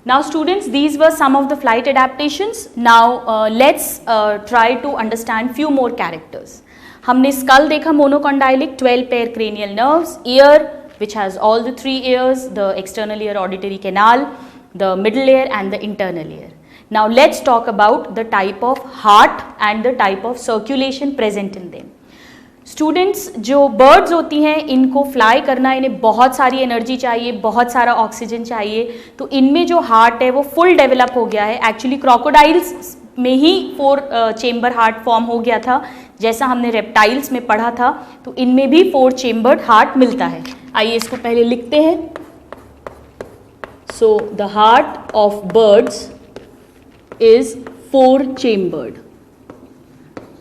Now students, these were some of the flight adaptations. Now let's try to understand few more characters. हमने skull देखा monocondylic, 12 pair cranial nerves, ear which has all the 3 ears, the external ear auditory canal, the middle ear and the internal ear. Now let's talk about the type of heart and the type of circulation present in them. Students, जो birds होती हैं इनको fly करना, इन्हें बहुत सारी energy चाहिए, बहुत सारा ऑक्सीजन चाहिए, तो इनमें जो हार्ट है वो फुल डेवलप हो गया है। एक्चुअली क्रोकोडाइल्स में ही 4 चेम्बर हार्ट फॉर्म हो गया था, जैसा हमने रेप्टाइल्स में पढ़ा था, तो इनमें भी 4 चेम्बर्ड हार्ट मिलता है। आइए इसको पहले लिखते हैं। So the heart of birds is 4 chambered.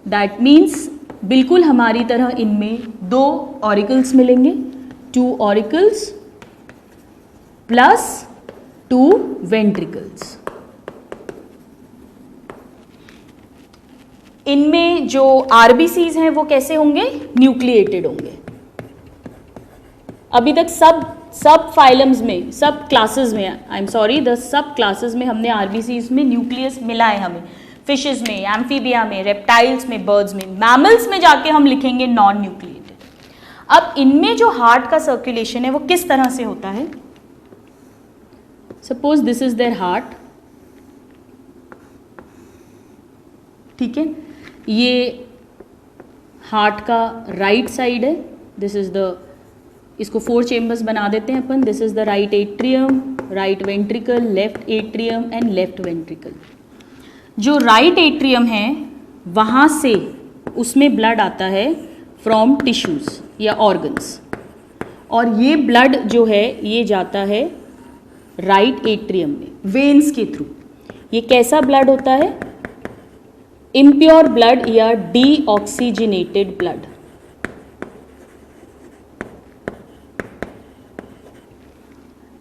That means बिल्कुल हमारी तरह इनमें 2 ऑरिकल्स मिलेंगे, 2 ऑरिकल्स प्लस 2 वेंट्रिकल्स। इनमें जो आरबीसीज हैं वो कैसे होंगे? न्यूक्लिएटेड होंगे। अभी तक सब फाइलम्स में, सब क्लासेस में, I am sorry, the sub classes में हमने आरबीसीज में न्यूक्लियस मिला है हमें। फिशेस में, एम्फीबिया में, रेप्टाइल्स में, बर्ड्स में, मैमल्स में जाके हम लिखेंगे नॉन न्यूक्लिएटेड। अब इनमें जो हार्ट का सर्कुलेशन है वो किस तरह से होता है? Suppose this is their heart, ठीक है, ये हार्ट का राइट साइड है, दिस इज द, इसको 4 चेम्बर्स बना देते हैं अपन. This is the right atrium, right ventricle, left atrium and left ventricle. जो राइट एट्रियम है वहाँ से उसमें ब्लड आता है फ्रॉम टिश्यूज या ऑर्गन्स, और ये ब्लड जो है ये जाता है राइट एट्रियम में वेन्स के थ्रू. ये कैसा ब्लड होता है? इम्प्योर ब्लड या deoxygenated blood.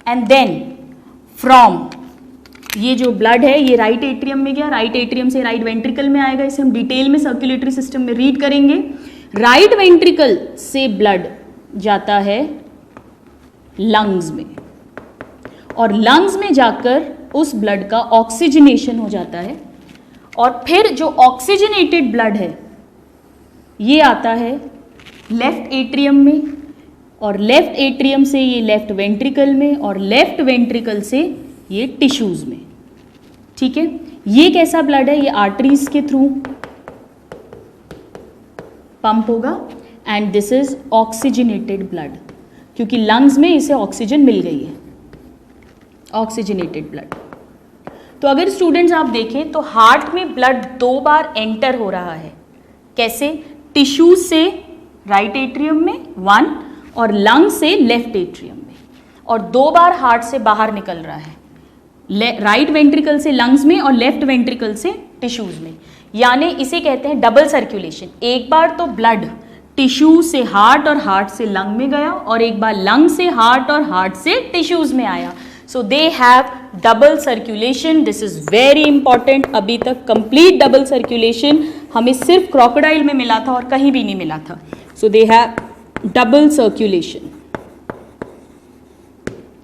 And then from, ये जो ब्लड है ये राइट एट्रियम में गया, राइट एट्रियम से राइट वेंट्रिकल में आएगा. इसे हम डिटेल में सर्कुलेटरी सिस्टम में रीड करेंगे. राइट वेंट्रिकल से ब्लड जाता है लंग्स में, और लंग्स में जाकर उस ब्लड का ऑक्सीजनेशन हो जाता है, और फिर जो ऑक्सीजनेटेड ब्लड है ये आता है लेफ्ट एट्रियम में, और लेफ्ट एट्रियम से ये लेफ्ट वेंट्रिकल में, और लेफ्ट वेंट्रिकल से ये टिश्यूज में. ठीक है, ये कैसा ब्लड है? ये आर्टरीज के थ्रू पंप होगा, and this is oxygenated blood, क्योंकि लंग्स में इसे ऑक्सीजन मिल गई है, ऑक्सीजनेटेड ब्लड. तो अगर स्टूडेंट्स आप देखें तो हार्ट में ब्लड 2 बार एंटर हो रहा है. कैसे? टिश्यूज से राइट एट्रियम में 1 और लंग से लेफ्ट एट्रियम में, और 2 बार हार्ट से बाहर निकल रहा है, राइट वेंट्रिकल से लंग्स में और लेफ्ट वेंट्रिकल से टिश्यूज में. यानी इसे कहते हैं डबल सर्कुलेशन. एक बार तो ब्लड टिश्यू से हार्ट और हार्ट से लंग में गया, और एक बार लंग से हार्ट और हार्ट से टिश्यूज में आया. So they have double circulation. This is very important. अभी तक कंप्लीट डबल सर्कुलेशन हमें सिर्फ क्रोकोडाइल में मिला था और कहीं भी नहीं मिला था. So they have double circulation.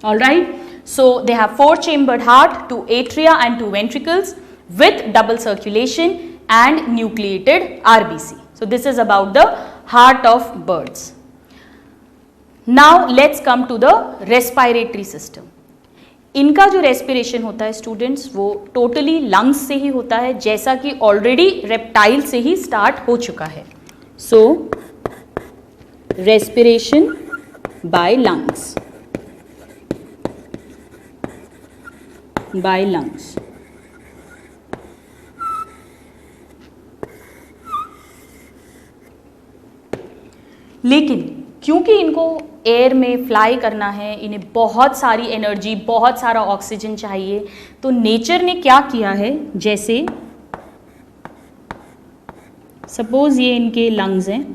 All right. So they have 4 chambered heart, 2 atria and 2 ventricles with double circulation and nucleated RBC. So this is about the heart of birds. Now let's come to the respiratory system. इनका जो respiration होता है students वो totally lungs से ही होता है, जैसा कि ऑलरेडी रेप्टाइल से ही स्टार्ट हो चुका है. So respiration by lungs. by lungs. लेकिन क्योंकि इनको एयर में फ्लाई करना है, इन्हें बहुत सारी एनर्जी, बहुत सारा ऑक्सीजन चाहिए, तो नेचर ने क्या किया है, जैसे सपोज ये इनके लंग्स हैं,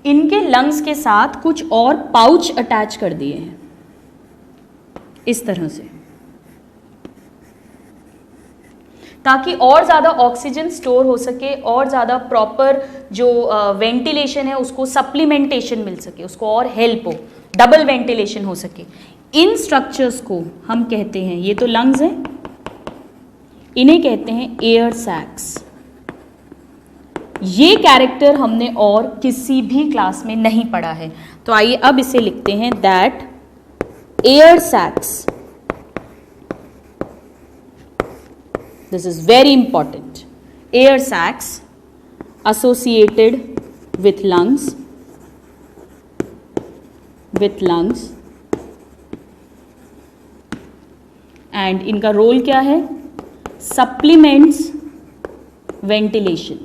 इनके लंग्स के साथ कुछ और पाउच अटैच कर दिए हैं इस तरह से, ताकि और ज़्यादा ऑक्सीजन स्टोर हो सके, और ज़्यादा प्रॉपर जो वेंटिलेशन है उसको सप्लीमेंटेशन मिल सके, उसको और हेल्प हो, डबल वेंटिलेशन हो सके. इन स्ट्रक्चर्स को हम कहते हैं, ये तो लंग्स हैं, इन्हें कहते हैं एयर सैक्स. ये कैरेक्टर हमने और किसी भी क्लास में नहीं पढ़ा है, तो आइए अब इसे लिखते हैं that air sacs, this is very important, air sacs associated with lungs and इनका रोल क्या है, सप्लीमेंट्स वेंटिलेशन.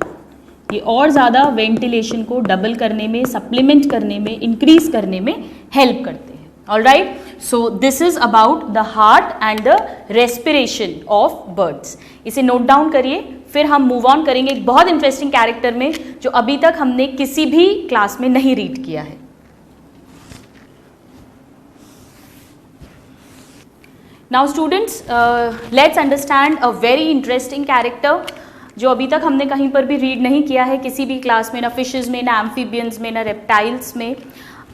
ये और ज़्यादा वेंटिलेशन को डबल करने में, सप्लीमेंट करने में, इंक्रीज करने में हेल्प करते हैं. All right, so this is about the heart and the respiration of birds. इसे नोट डाउन करिए, फिर हम मूव ऑन करेंगे एक बहुत इंटरेस्टिंग कैरेक्टर में जो अभी तक हमने किसी भी क्लास में नहीं रीड किया है. Now students, let's understand a very interesting character जो अभी तक हमने कहीं पर भी रीड नहीं किया है किसी भी क्लास में, ना फिशेस में, ना एम्फीबियंस में, ना रेप्टाइल्स में.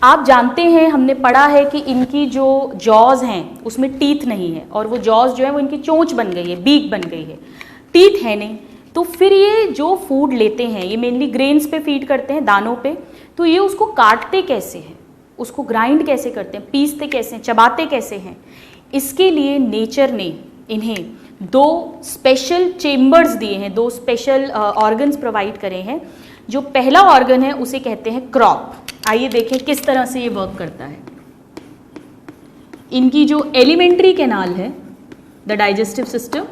आप जानते हैं, हमने पढ़ा है कि इनकी जो जॉज हैं उसमें टीथ नहीं है, और वो जॉज जो है वो इनकी चोंच बन गई है, बीक बन गई है, टीथ है नहीं. तो फिर ये जो फूड लेते हैं, ये मेनली ग्रेन्स पे फीड करते हैं, दानों पे, तो ये उसको काटते कैसे हैं, उसको ग्राइंड कैसे करते हैं, पीसते कैसे हैं, चबाते कैसे हैं. इसके लिए नेचर ने इन्हें दो स्पेशल चेम्बर्स दिए हैं, दो स्पेशल ऑर्गन्स प्रोवाइड करे हैं। जो पहला ऑर्गन है उसे कहते हैं क्रॉप। आइए देखें किस तरह से ये वर्क करता है। इनकी जो एलिमेंट्री कैनाल है, the digestive system,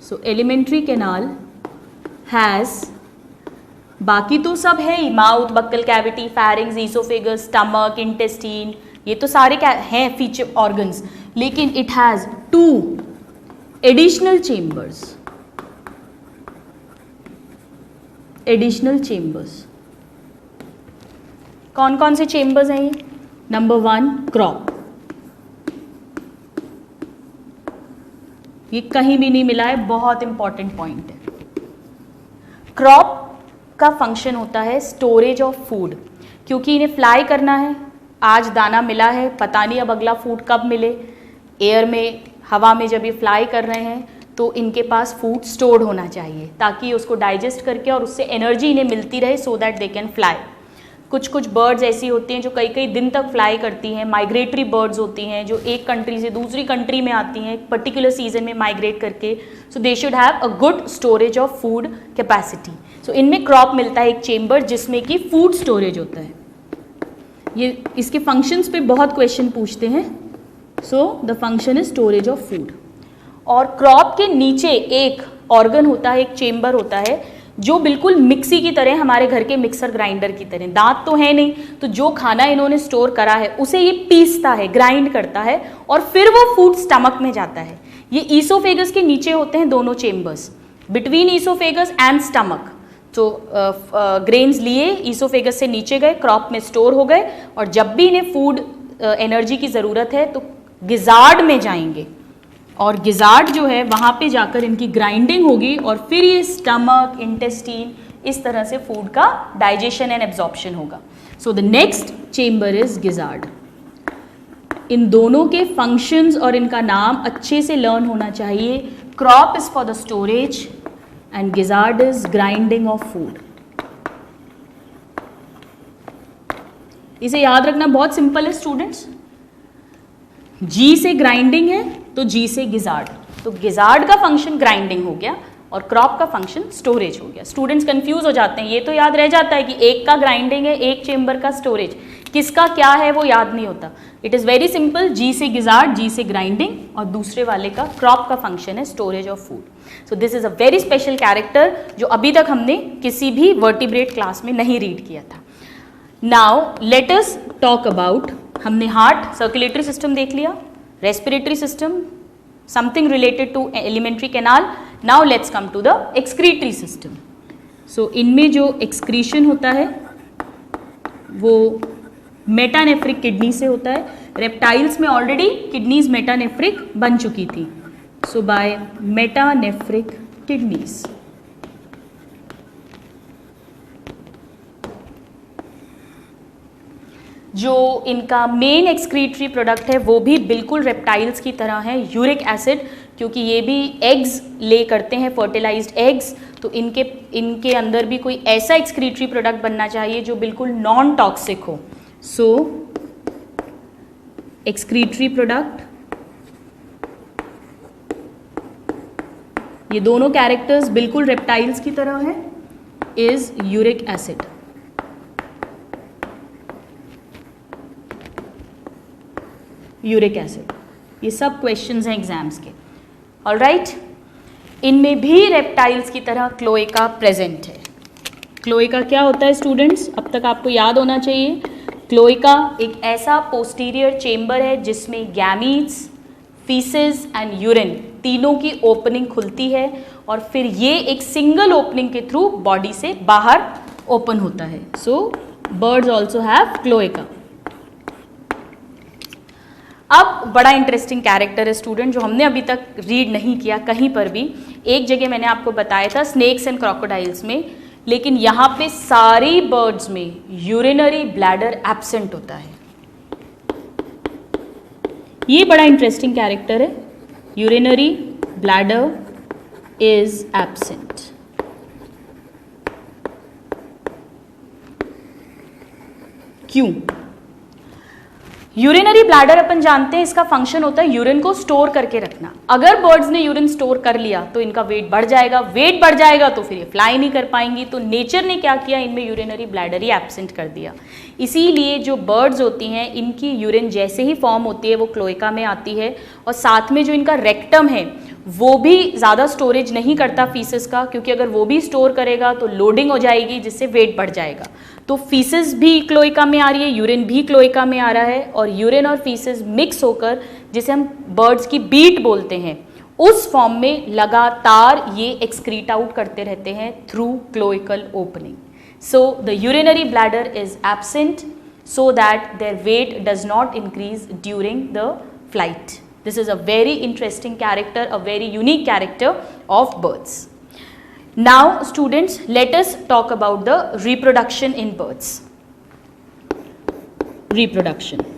so alimentary canal has, बाकी तो सब है ही, mouth, buccal cavity, pharynx, oesophagus, stomach, intestine, ये तो सारे क्या हैं फीचर ऑर्गन्स, लेकिन it has 2 additional chambers. Additional chambers कौन कौन से चेम्बर्स हैं ये? नंबर 1 क्रॉप, ये कहीं भी नहीं मिला है, बहुत इंपॉर्टेंट पॉइंट है। क्रॉप का फंक्शन होता है स्टोरेज ऑफ फूड, क्योंकि इन्हें फ्लाई करना है। आज दाना मिला है, पता नहीं अब अगला फूड कब मिले। एयर में, हवा में जब ये फ्लाई कर रहे हैं तो इनके पास फूड स्टोर्ड होना चाहिए ताकि उसको डाइजेस्ट करके और उससे एनर्जी इन्हें मिलती रहे, सो दैट दे कैन फ्लाई। कुछ कुछ बर्ड्स ऐसी होती हैं जो कई कई दिन तक फ्लाई करती हैं, माइग्रेटरी बर्ड्स होती हैं जो एक कंट्री से दूसरी कंट्री में आती हैं एक पर्टिकुलर सीजन में माइग्रेट करके, so they should have a good storage of food capacity. So इनमें क्रॉप मिलता है एक चेम्बर जिसमें कि फूड स्टोरेज होता है। ये इसके फंक्शंस पे बहुत क्वेश्चन पूछते हैं। So the function is storage of food. और क्रॉप के नीचे एक ऑर्गन होता है, एक चेम्बर होता है जो बिल्कुल मिक्सी की तरह, हमारे घर के मिक्सर ग्राइंडर की तरह, दांत तो है नहीं, तो जो खाना इन्होंने स्टोर करा है उसे ये पीसता है, ग्राइंड करता है और फिर वो फूड स्टमक में जाता है। ये ईसोफेगस के नीचे होते हैं दोनों chambers, between oesophagus and stomach. तो ग्रेन्स लिए ईसोफेगस से नीचे गए, क्रॉप में स्टोर हो गए, और जब भी इन्हें फूड एनर्जी की ज़रूरत है तो गिजार्ड में जाएंगे, और गिजार्ड जो है वहाँ पे जाकर इनकी ग्राइंडिंग होगी और फिर ये स्टमक, इंटेस्टीन, इस तरह से फूड का डाइजेशन एंड एब्जॉर्प्शन होगा। So the next chamber is gizzard. इन दोनों के फंक्शंस और इनका नाम अच्छे से लर्न होना चाहिए। Crop is for the storage and gizzard is grinding of food. इसे याद रखना बहुत सिंपल है स्टूडेंट्स। जी से ग्राइंडिंग है तो जी से गिजार्ड, तो गिजार्ड का फंक्शन ग्राइंडिंग हो गया और क्रॉप का फंक्शन स्टोरेज हो गया। स्टूडेंट्स कंफ्यूज हो जाते हैं, ये तो याद रह जाता है कि एक का ग्राइंडिंग है, एक चेम्बर का स्टोरेज, किसका क्या है वो याद नहीं होता। इट इज़ वेरी सिंपल, जी से गिजार्ड, जी से ग्राइंडिंग, और दूसरे वाले का क्रॉप का फंक्शन है storage of food. So this is a very special character जो अभी तक हमने किसी भी वर्टिब्रेट क्लास में नहीं रीड किया था। Now let us talk about, हमने हार्ट, सर्कुलेटरी सिस्टम देख लिया, respiratory system, something related to alimentary canal. Now let's come to the excretory system. So इनमें जो एक्सक्रीशन होता है वो मेटानेफ्रिक किडनी से होता है। रेप्टाइल्स में ऑलरेडी किडनीज मेटानेफ्रिक बन चुकी थी, सो बाय मेटानेफ्रिक किडनीज। जो इनका मेन एक्सक्रीटरी प्रोडक्ट है वो भी बिल्कुल रेप्टाइल्स की तरह है, यूरिक एसिड, क्योंकि ये भी एग्स ले करते हैं, फर्टिलाइज्ड एग्स, तो इनके अंदर भी कोई ऐसा एक्सक्रीटरी प्रोडक्ट बनना चाहिए जो बिल्कुल नॉन टॉक्सिक हो। सो एक्सक्रीटरी प्रोडक्ट, ये दोनों कैरेक्टर्स बिल्कुल रेप्टाइल्स की तरह है, is uric acid. Uric acid, ये सब क्वेश्चंस हैं एग्जाम्स के। ऑलराइट, इनमें भी रेप्टाइल्स की तरह क्लोएका प्रेजेंट है। क्लोएका क्या होता है स्टूडेंट्स, अब तक आपको याद होना चाहिए। क्लोएका एक ऐसा पोस्टीरियर चेम्बर है जिसमें गैमीट्स, फीसेस एंड यूरिन तीनों की ओपनिंग खुलती है और फिर ये एक सिंगल ओपनिंग के थ्रू बॉडी से बाहर ओपन होता है। सो बर्ड्स ऑल्सो हैव क्लोएका। अब बड़ा इंटरेस्टिंग कैरेक्टर है स्टूडेंट जो हमने अभी तक रीड नहीं किया कहीं पर भी। एक जगह मैंने आपको बताया था स्नेक्स एंड क्रोकोडाइल्स में, लेकिन यहाँ पे सारी बर्ड्स में यूरिनरी ब्लैडर एब्सेंट होता है। ये बड़ा इंटरेस्टिंग कैरेक्टर है, यूरिनरी ब्लैडर इज एब्सेंट। क्यों? यूरिनरी ब्लैडर अपन जानते हैं इसका फंक्शन होता है यूरिन को स्टोर करके रखना। अगर बर्ड्स ने यूरिन स्टोर कर लिया तो इनका वेट बढ़ जाएगा, वेट बढ़ जाएगा तो फिर ये फ्लाई नहीं कर पाएंगी। तो नेचर ने क्या किया, इनमें यूरिनरी ब्लैडर ही एब्सेंट कर दिया। इसीलिए जो बर्ड्स होती हैं इनकी यूरिन जैसे ही फॉर्म होती है वो क्लोएका में आती है, और साथ में जो इनका रेक्टम है वो भी ज़्यादा स्टोरेज नहीं करता फीसिस का, क्योंकि अगर वो भी स्टोर करेगा तो लोडिंग हो जाएगी जिससे वेट बढ़ जाएगा। तो फीसिस भी क्लोएका में आ रही है, यूरिन भी क्लोएका में आ रहा है, और यूरिन और फीसिस मिक्स होकर जिसे हम बर्ड्स की बीट बोलते हैं उस फॉर्म में लगातार ये एक्सक्रीट आउट करते रहते हैं through cloacal opening. So the urinary bladder is absent so that their weight does not increase during the flight. This is a very interesting character, a very unique character of birds. Now students, let us talk about the reproduction in birds. Reproduction.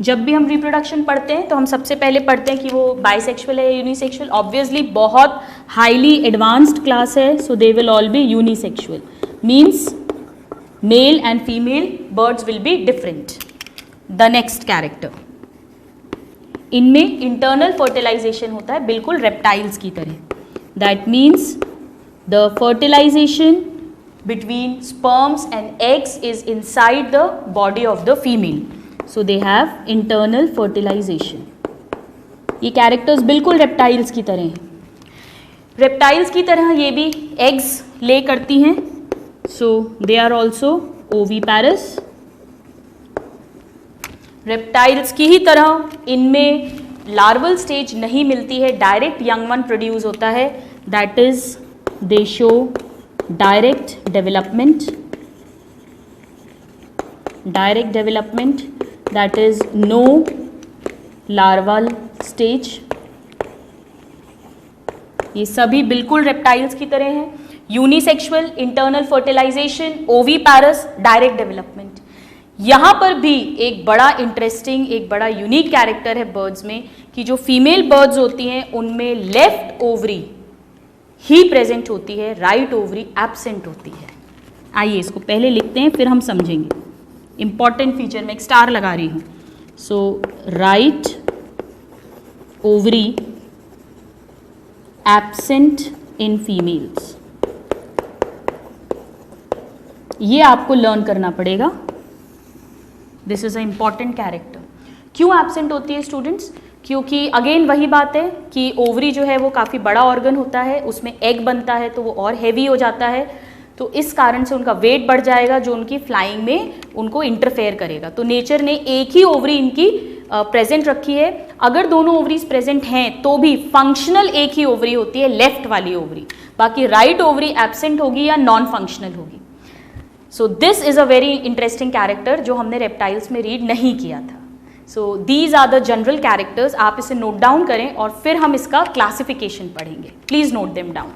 जब भी हम reproduction पढ़ते हैं तो हम सबसे पहले पढ़ते हैं कि वो बाइसेक्सुअल है या यूनिसेक्सुअल। ऑब्वियसली बहुत हाईली एडवांस्ड क्लास है, so they will all be unisexual, means male and female birds will be different. The next character, इनमें इंटरनल फर्टिलाइजेशन होता है बिल्कुल रेप्टाइल्स की तरह। That means the fertilisation between sperms and eggs is inside the body of the female, so they have internal fertilization. ये characters बिल्कुल reptiles की तरह हैं। रेप्टाइल्स की तरह ये भी एग्स ले करती हैं, so they are also oviparous. Reptiles की ही तरह इनमें लार्वल स्टेज नहीं मिलती है, डायरेक्ट यंग वन प्रोड्यूस होता है। That is they show direct development, that is no larval stage. ये सभी बिल्कुल रेप्टाइल्स की तरह हैं। Unisexual, internal fertilisation, oviparous, direct development. यहाँ पर भी एक बड़ा इंटरेस्टिंग, एक बड़ा यूनिक कैरेक्टर है बर्ड्स में कि जो फीमेल बर्ड्स होती हैं उनमें लेफ्ट ओवरी ही प्रेजेंट होती है, राइट ओवरी एब्सेंट होती है। आइए इसको पहले लिखते हैं फिर हम समझेंगे। इंपॉर्टेंट फीचर में एक स्टार लगा रही हूं। So right ovary absent in females, ये आपको लर्न करना पड़ेगा। This is a important character. क्यों एब्सेंट होती है स्टूडेंट्स? क्योंकि अगेन वही बात है कि ओवरी जो है वो काफ़ी बड़ा ऑर्गन होता है, उसमें एग बनता है तो वो और हैवी हो जाता है, तो इस कारण से उनका वेट बढ़ जाएगा जो उनकी फ्लाइंग में उनको इंटरफेयर करेगा। तो नेचर ने एक ही ओवरी इनकी प्रेजेंट रखी है। अगर दोनों ओवरीज प्रेजेंट हैं तो भी फंक्शनल एक ही ओवरी होती है, लेफ्ट वाली ओवरी, बाकी राइट ओवरी एब्सेंट होगी या नॉन फंक्शनल होगी। So this is a very interesting character जो हमने रेप्टाइल्स में रीड नहीं किया था। So these are the general characters. आप इसे नोट डाउन करें और फिर हम इसका क्लासिफिकेशन पढ़ेंगे। Please note them down.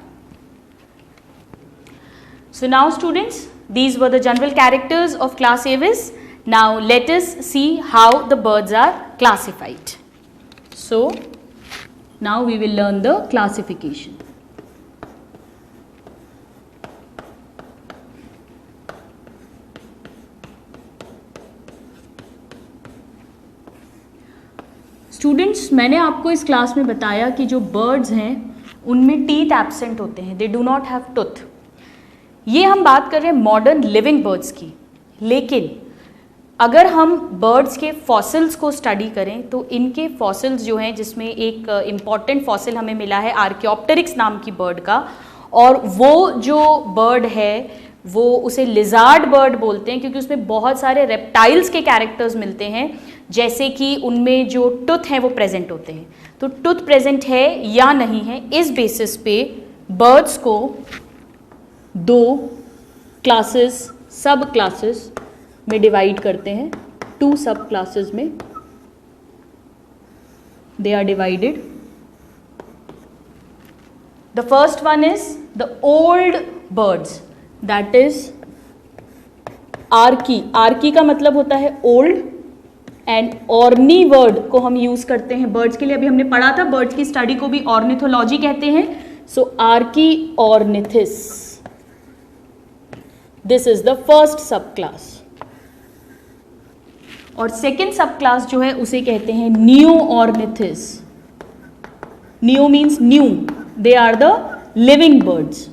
So now students, these were the general characters of class Aves. Now let us see how the birds are classified. So now we will learn the classification. Students, मैंने आपको इस class में बताया कि जो birds हैं उनमें teeth absent होते हैं, they do not have tooth. ये हम बात कर रहे हैं मॉडर्न लिविंग बर्ड्स की, लेकिन अगर हम बर्ड्स के फॉसिल्स को स्टडी करें तो इनके फॉसिल्स जो हैं, जिसमें एक इम्पॉर्टेंट फॉसिल हमें मिला है आर्कियोप्टेरिक्स नाम की बर्ड का, और वो जो बर्ड है वो उसे लिजार्ड बर्ड बोलते हैं क्योंकि उसमें बहुत सारे रेप्टाइल्स के कैरेक्टर्स मिलते हैं, जैसे कि उनमें जो टूथ हैं वो प्रेजेंट होते हैं। तो टूथ प्रेजेंट है या नहीं है, इस बेसिस पे बर्ड्स को दो क्लासेस, सब क्लासेस में डिवाइड करते हैं। टू सब क्लासेस में they are divided. The first one is the old birds, that is archae. Archae का मतलब होता है ओल्ड, एंड ऑर्नी वर्ड को हम यूज करते हैं बर्ड्स के लिए। अभी हमने पढ़ा था बर्ड्स की स्टडी को भी ऑर्निथोलॉजी कहते हैं। So Archaeornithes, this is the first subclass. और सेकेंड सब क्लास जो है उसे कहते हैं Neornithes. Neo means new, they are the living birds.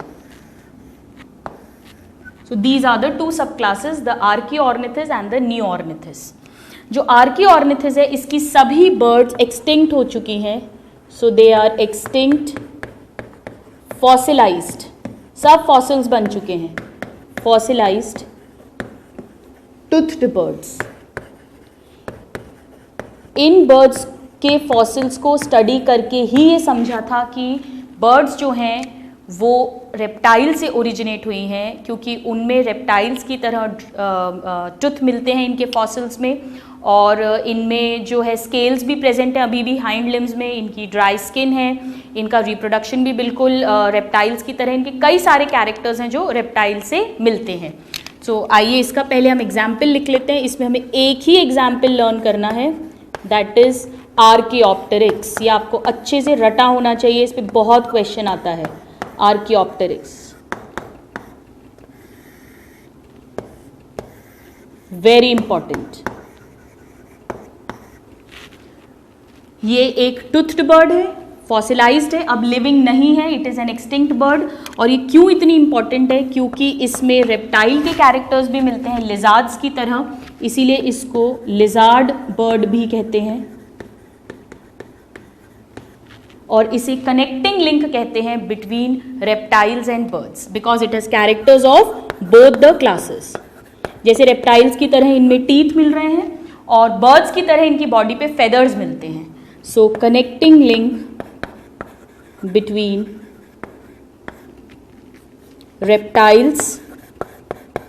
So these are the two subclasses, the Archaeornithes and the Neornithes. जो Archaeornithes है इसकी सभी बर्ड्स एक्सटिंक्ट हो चुकी हैं, so they are extinct, fossilised, सब फॉसिल्स बन चुके हैं, फॉसिलाइज्ड टूथड बर्ड्स। इन बर्ड्स के फॉसिल्स को स्टडी करके ही ये समझा था कि बर्ड्स जो हैं वो रेप्टाइल से ओरिजिनेट हुई हैं, क्योंकि उनमें रेप्टाइल्स की तरह टूथ मिलते हैं इनके फॉसिल्स में, और इनमें जो है स्केल्स भी प्रेजेंट हैं अभी भी हाइंड लिम्स में, इनकी ड्राई स्किन है, इनका रिप्रोडक्शन भी बिल्कुल रेप्टाइल्स की तरह, इनके कई सारे कैरेक्टर्स हैं जो रेप्टाइल से मिलते हैं। सो आइए इसका पहले हम एग्जाम्पल लिख लेते हैं। इसमें हमें एक ही एग्जाम्पल लर्न करना है, दैट इज आर्कियोप्टेरिक्स। ये आपको अच्छे से रटा होना चाहिए, इस पर बहुत क्वेश्चन आता है। Archaeopteryx very important. ये एक टूथड बर्ड है, फॉसिलाइज्ड है, अब लिविंग नहीं है, it is an extinct bird. और ये क्यों इतनी इंपॉर्टेंट है? क्योंकि इसमें रेप्टाइल के कैरेक्टर्स भी मिलते हैं लिजार्ड्स की तरह, इसीलिए इसको लिजार्ड बर्ड भी कहते हैं, और इसे कनेक्टिंग लिंक कहते हैं between reptiles and birds, because it has characters of both the classes. जैसे रेप्टाइल्स की तरह इनमें टीथ मिल रहे हैं और बर्ड्स की तरह इनकी बॉडी पे फेदर्स मिलते हैं। सो connecting link between reptiles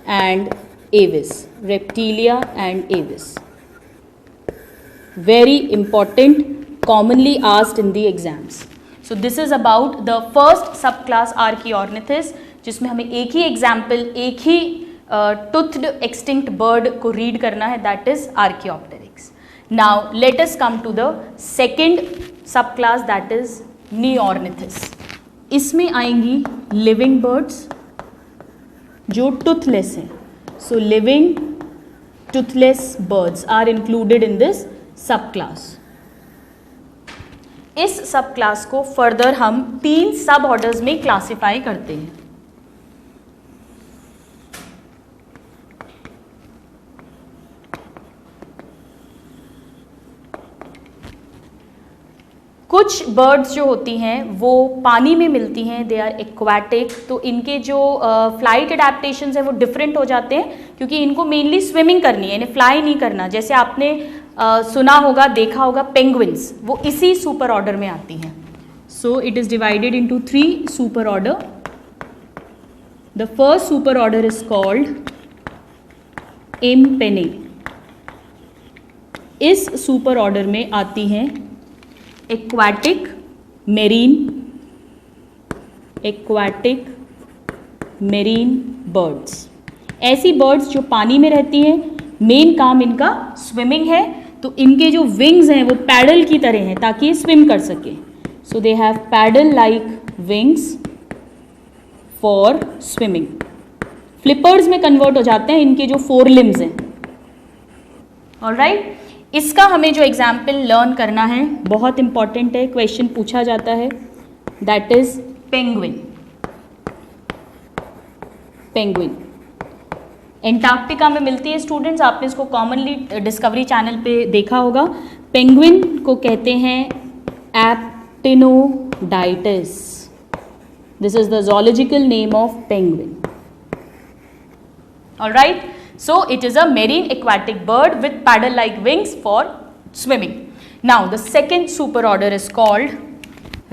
and Aves, reptilia and Aves, very important, commonly asked in the exams. So this is about the first subclass Archaeornithis, जिसमें हमें एक ही एग्जाम्पल, एक ही toothed extinct bird को रीड करना है, that is Archaeopteryx. Now let us come to the second subclass, that is Neornithis. इसमें आएंगी living birds जो toothless हैं. So living toothless birds are included in this subclass. इस सब क्लास को फर्दर हम 3 सब ऑर्डर्स में क्लासिफाई करते हैं। कुछ बर्ड्स जो होती हैं वो पानी में मिलती हैं, दे आर एक्वाटिक, तो इनके जो फ्लाइट एडेप्टेशंस हैं वो डिफरेंट हो जाते हैं, क्योंकि इनको मेनली स्विमिंग करनी है, इन्हें फ्लाई नहीं करना। जैसे आपने सुना होगा, देखा होगा, पेंगुइन्स, वो इसी सुपर ऑर्डर में आती हैं। So it is divided into 3 super order. The first super order is called Impennes. इस सुपर ऑर्डर में आती हैं एक्वाटिक मेरीन बर्ड्स, ऐसी बर्ड्स जो पानी में रहती हैं, मेन काम इनका स्विमिंग है, तो इनके जो विंग्स हैं वो पैडल की तरह हैं ताकि ये स्विम कर सके। So they have paddle like wings for swimming. Flippers में कन्वर्ट हो जाते हैं इनके जो 4 लिम्स हैं। ऑलराइट, इसका हमें जो एग्जाम्पल लर्न करना है, बहुत इंपॉर्टेंट है, क्वेश्चन पूछा जाता है, दैट इज पेंगुइन। एंटार्क्टिका में मिलती है स्टूडेंट्स, आपने इसको कॉमनली डिस्कवरी चैनल पे देखा होगा। पेंगुइन को कहते हैं Aptenodytes. This is the zoological name of penguin. Alright, so it is a marine aquatic bird with paddle like wings for swimming. Now the second super order is called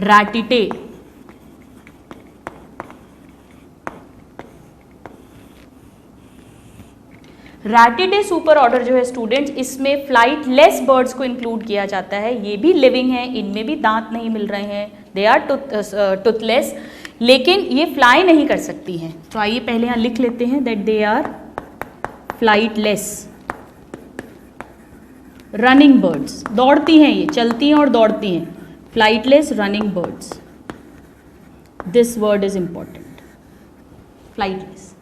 Ratitae. Ratitae super order जो है students, इसमें flight less birds को include किया जाता है। ये भी living है, इनमें भी दांत नहीं मिल रहे हैं, दे आर टूथलेस, लेकिन ये फ्लाई नहीं कर सकती हैं। तो आइए पहले यहाँ लिख लेते हैं that they are flightless running birds. दौड़ती हैं, ये चलती हैं और दौड़ती हैं, flightless running birds. This word is important, flightless.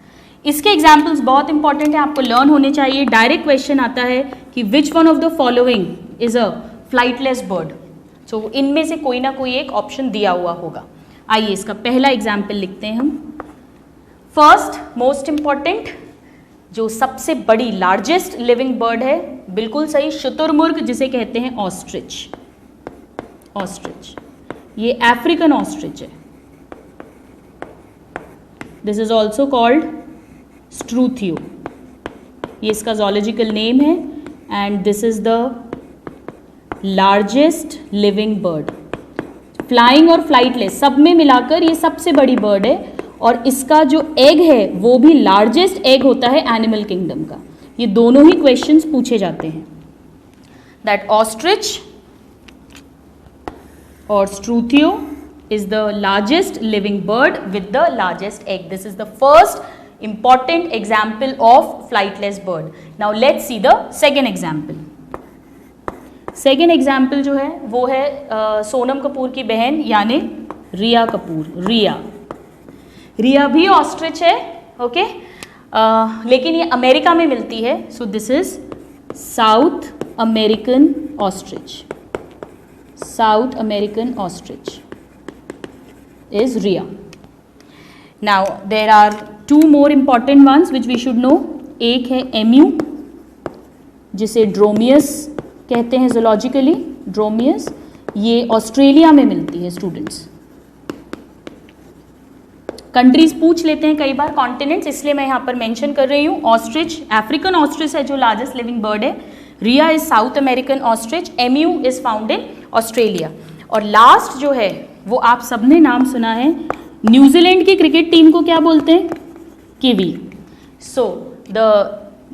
इसके एग्जाम्पल्स बहुत इंपॉर्टेंट है, आपको लर्न होने चाहिए। डायरेक्ट क्वेश्चन आता है कि which one of the following is a flightless bird. So इनमें से कोई ना कोई एक ऑप्शन दिया हुआ होगा। आइए इसका पहला एग्जाम्पल लिखते हैं हम। फर्स्ट मोस्ट इंपॉर्टेंट, जो सबसे बड़ी लार्जेस्ट लिविंग बर्ड है, बिल्कुल सही, शुतुरमुर्ग, जिसे कहते हैं ऑस्ट्रिच। ऑस्ट्रिच ये अफ्रीकन ऑस्ट्रिच है। This is also called Struthio, ये इसका जोलॉजिकल नेम है। And this is the largest living bird. Flying और फ्लाइटलेस सब में मिलाकर ये सबसे बड़ी बर्ड है, और इसका जो एग है वो भी लार्जेस्ट एग होता है एनिमल किंगडम का। ये दोनों ही क्वेश्चंस पूछे जाते हैं, दैट ऑस्ट्रिच और Struthio is the largest living bird with the largest egg. This is the first important example of flightless bird. Now let's see the second example. Second example जो है वो है सोनम कपूर की बहन यानी रिया कपूर। रिया भी ऑस्ट्रिच है, ओके, लेकिन ये अमेरिका में मिलती है। सो this is South American ostrich. South American ostrich is Rhea. Now there are two more important ones which we should know. एक है एम्यू, जिसे ड्रोमियस कहते हैं zoologically, ड्रोमियस। ये ऑस्ट्रेलिया में मिलती है स्टूडेंट्स। कंट्रीज पूछ लेते हैं कई बार, कॉन्टिनेंट्स, इसलिए मैं यहाँ पर मेंशन कर रही हूँ। ऑस्ट्रिच अफ्रीकन ऑस्ट्रिच है जो लार्जेस्ट लिविंग बर्ड है। Rhea is South American ostrich. Emu is found in Australia. और लास्ट जो है वो आप सबने नाम सुना है, न्यूजीलैंड की क्रिकेट टीम को क्या बोलते हैं? Kiwi. So the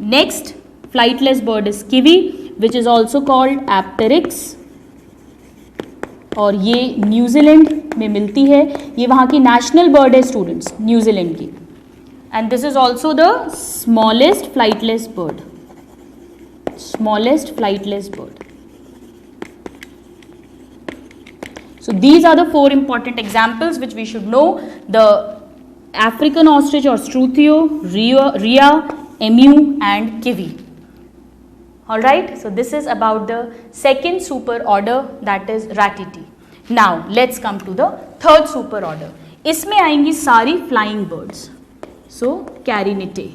next flightless bird is kiwi which is also called Apteryx, और ये न्यूजीलैंड में मिलती है। ये वहाँ की नेशनल बर्ड है स्टूडेंट्स, न्यूजीलैंड की। And this is also the smallest flightless bird. Smallest flightless bird. So these are the four important examples which we should know: the African ostrich or struthio, Rhea, emu and kiwi. All right, so this is about the second super order, that is ratiti. Now let's come to the third super order. इसमें आएंगी सारी flying birds. So Carinitae,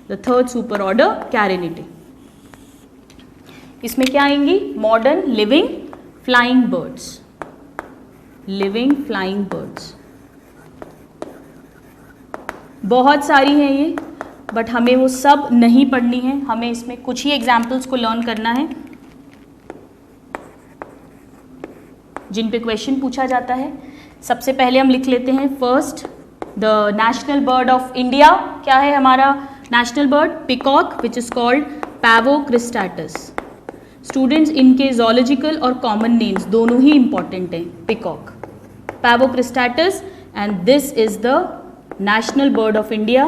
the third super order, Carinitae. इसमें क्या आएंगी? Modern living flying birds. Living flying birds बहुत सारी हैं ये, बट हमें वो सब नहीं पढ़नी है। हमें इसमें कुछ ही एग्जाम्पल्स को लर्न करना है जिन पे क्वेश्चन पूछा जाता है। सबसे पहले हम लिख लेते हैं first, the national bird of India. क्या है हमारा national bird? Peacock, which is called Pavo cristatus. Students, इनके जोलॉजिकल और कॉमन नेम्स दोनों ही इंपॉर्टेंट हैं। Peacock, Pavo cristatus, and this is the national bird of India.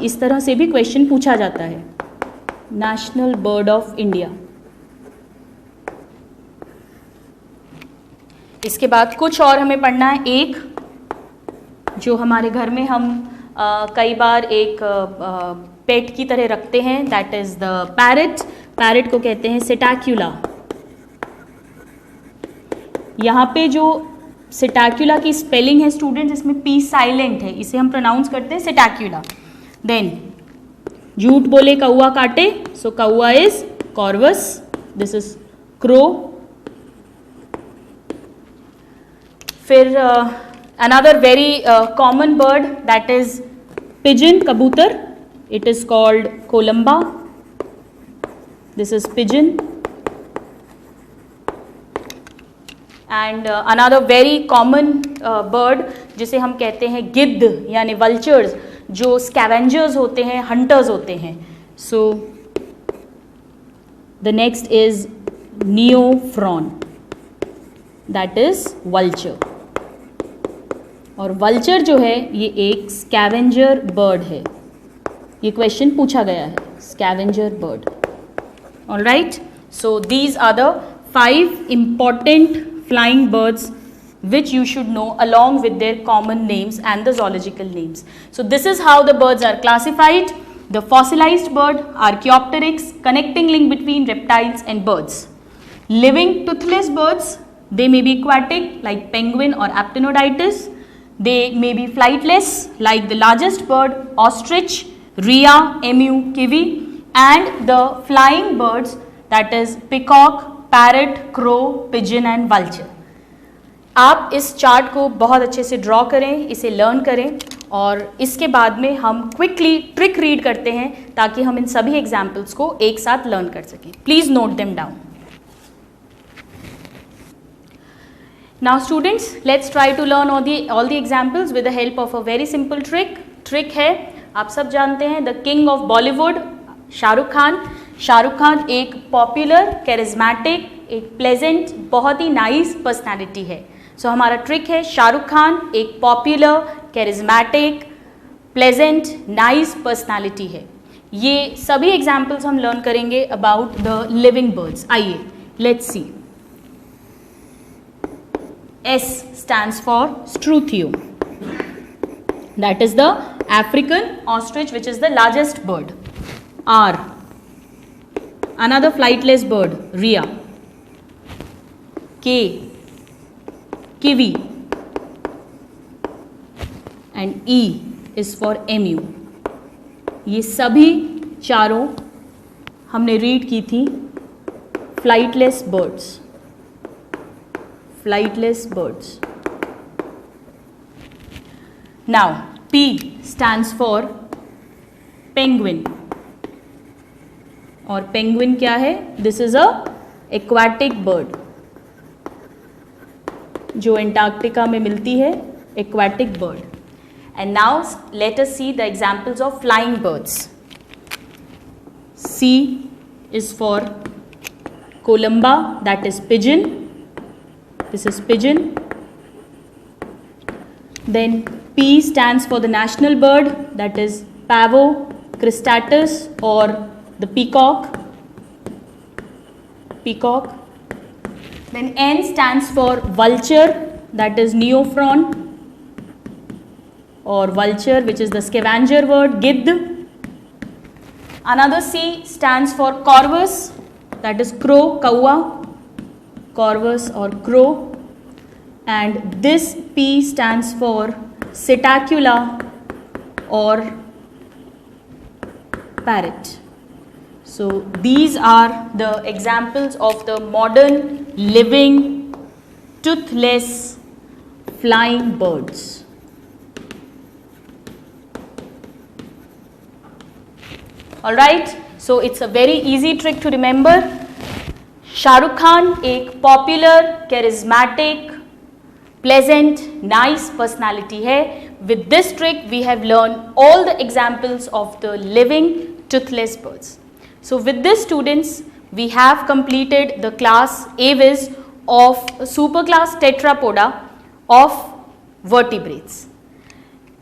इस तरह से भी क्वेश्चन पूछा जाता है, नेशनल बर्ड ऑफ इंडिया। इसके बाद कुछ और हमें पढ़ना है। एक जो हमारे घर में हम कई बार एक पेट की तरह रखते हैं, that is the parrot. Parrot को कहते हैं सिटैक्युला। यहाँ पे जो सिटैक्युला की स्पेलिंग है स्टूडेंट्स, इसमें पी साइलेंट है, इसे हम प्रोनाउंस करते हैं सिटैक्युला। देन झूठ बोले कौआ काटे, सो कौआ is Corvus, this is crow. फिर another very common bird, that is pigeon, कबूतर, it is called Columba, this is pigeon. And another very common bird जिसे हम कहते हैं गिद्ध यानी वल्चर्स, जो स्कैवेंजर्स होते हैं, हंटर्स होते हैं। So the next is Neophron, that is vulture. और वल्चर जो है ये एक स्कैवेंजर बर्ड है, ये क्वेश्चन पूछा गया है, scavenger bird. Alright, so these are the 5 important flying birds which you should know along with their common names and the zoological names. So this is how the birds are classified. The fossilized bird, Archaeopteryx, connecting link between reptiles and birds. Living toothless birds, they may be aquatic like penguin or Aptenodytes. They may be flightless like the largest bird, ostrich, rhea, emu, kiwi, and the flying birds, that is peacock, parrot, crow, pigeon and vulture. आप इस chart को बहुत अच्छे से draw करें, इसे learn करें और इसके बाद में हम क्विकली ट्रिक रीड करते हैं ताकि हम इन सभी एग्जाम्पल्स को एक साथ लर्न कर सकें. Please note them down. Now students, let's try to learn all the examples with the help of a very simple trick. Trick है, आप सब जानते हैं, the king of Bollywood Shahrukh Khan. Shahrukh Khan एक पॉपुलर, कैरिज्मेटिक, एक प्लेजेंट, बहुत ही नाइस पर्सनैलिटी है. सो हमारा ट्रिक है, शाहरुख खान एक popular, charismatic, pleasant, nice personality है. ये सभी एग्जाम्पल्स हम लर्न करेंगे अबाउट द लिविंग बर्ड्स. आइए, let's see. S stands for Struthio. That is the African ostrich, which is the largest bird. R, another flightless bird, rhea. K, kiwi. And E is for emu. ये सभी चारों हमने read की थी flightless birds. Flightless birds. Now, P stands for penguin. और penguin क्या है? This is a aquatic bird जो अंटार्कटिका में मिलती है, aquatic bird. And now let us see the examples of flying birds. C is for columba, that is pigeon. This is pigeon. Then P stands for the national bird, that is pavo, cristatus or the peacock. Peacock. Then N stands for vulture, that is neophron or vulture, which is the scavenger bird, gidd. Another C stands for corvus, that is crow, kaua. Corvus or crow. And this P stands for Psittacula or parrot. So these are the examples of the modern living toothless flying birds. Alright, so it's a very easy trick to remember. Shahrukh Khan एक popular, charismatic, pleasant, nice personality है. With this trick we have learn all the examples of the living toothless birds. So with this students, we have completed the class AVIS of superclass Tetrapoda of vertebrates.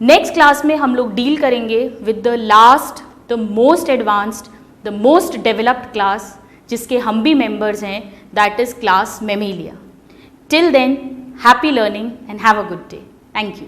Next class में हम लोग deal करेंगे with the last, the most advanced, the most developed class जिसके हम भी members हैं, that is class mammalia. Till then, happy learning and have a good day. Thank you.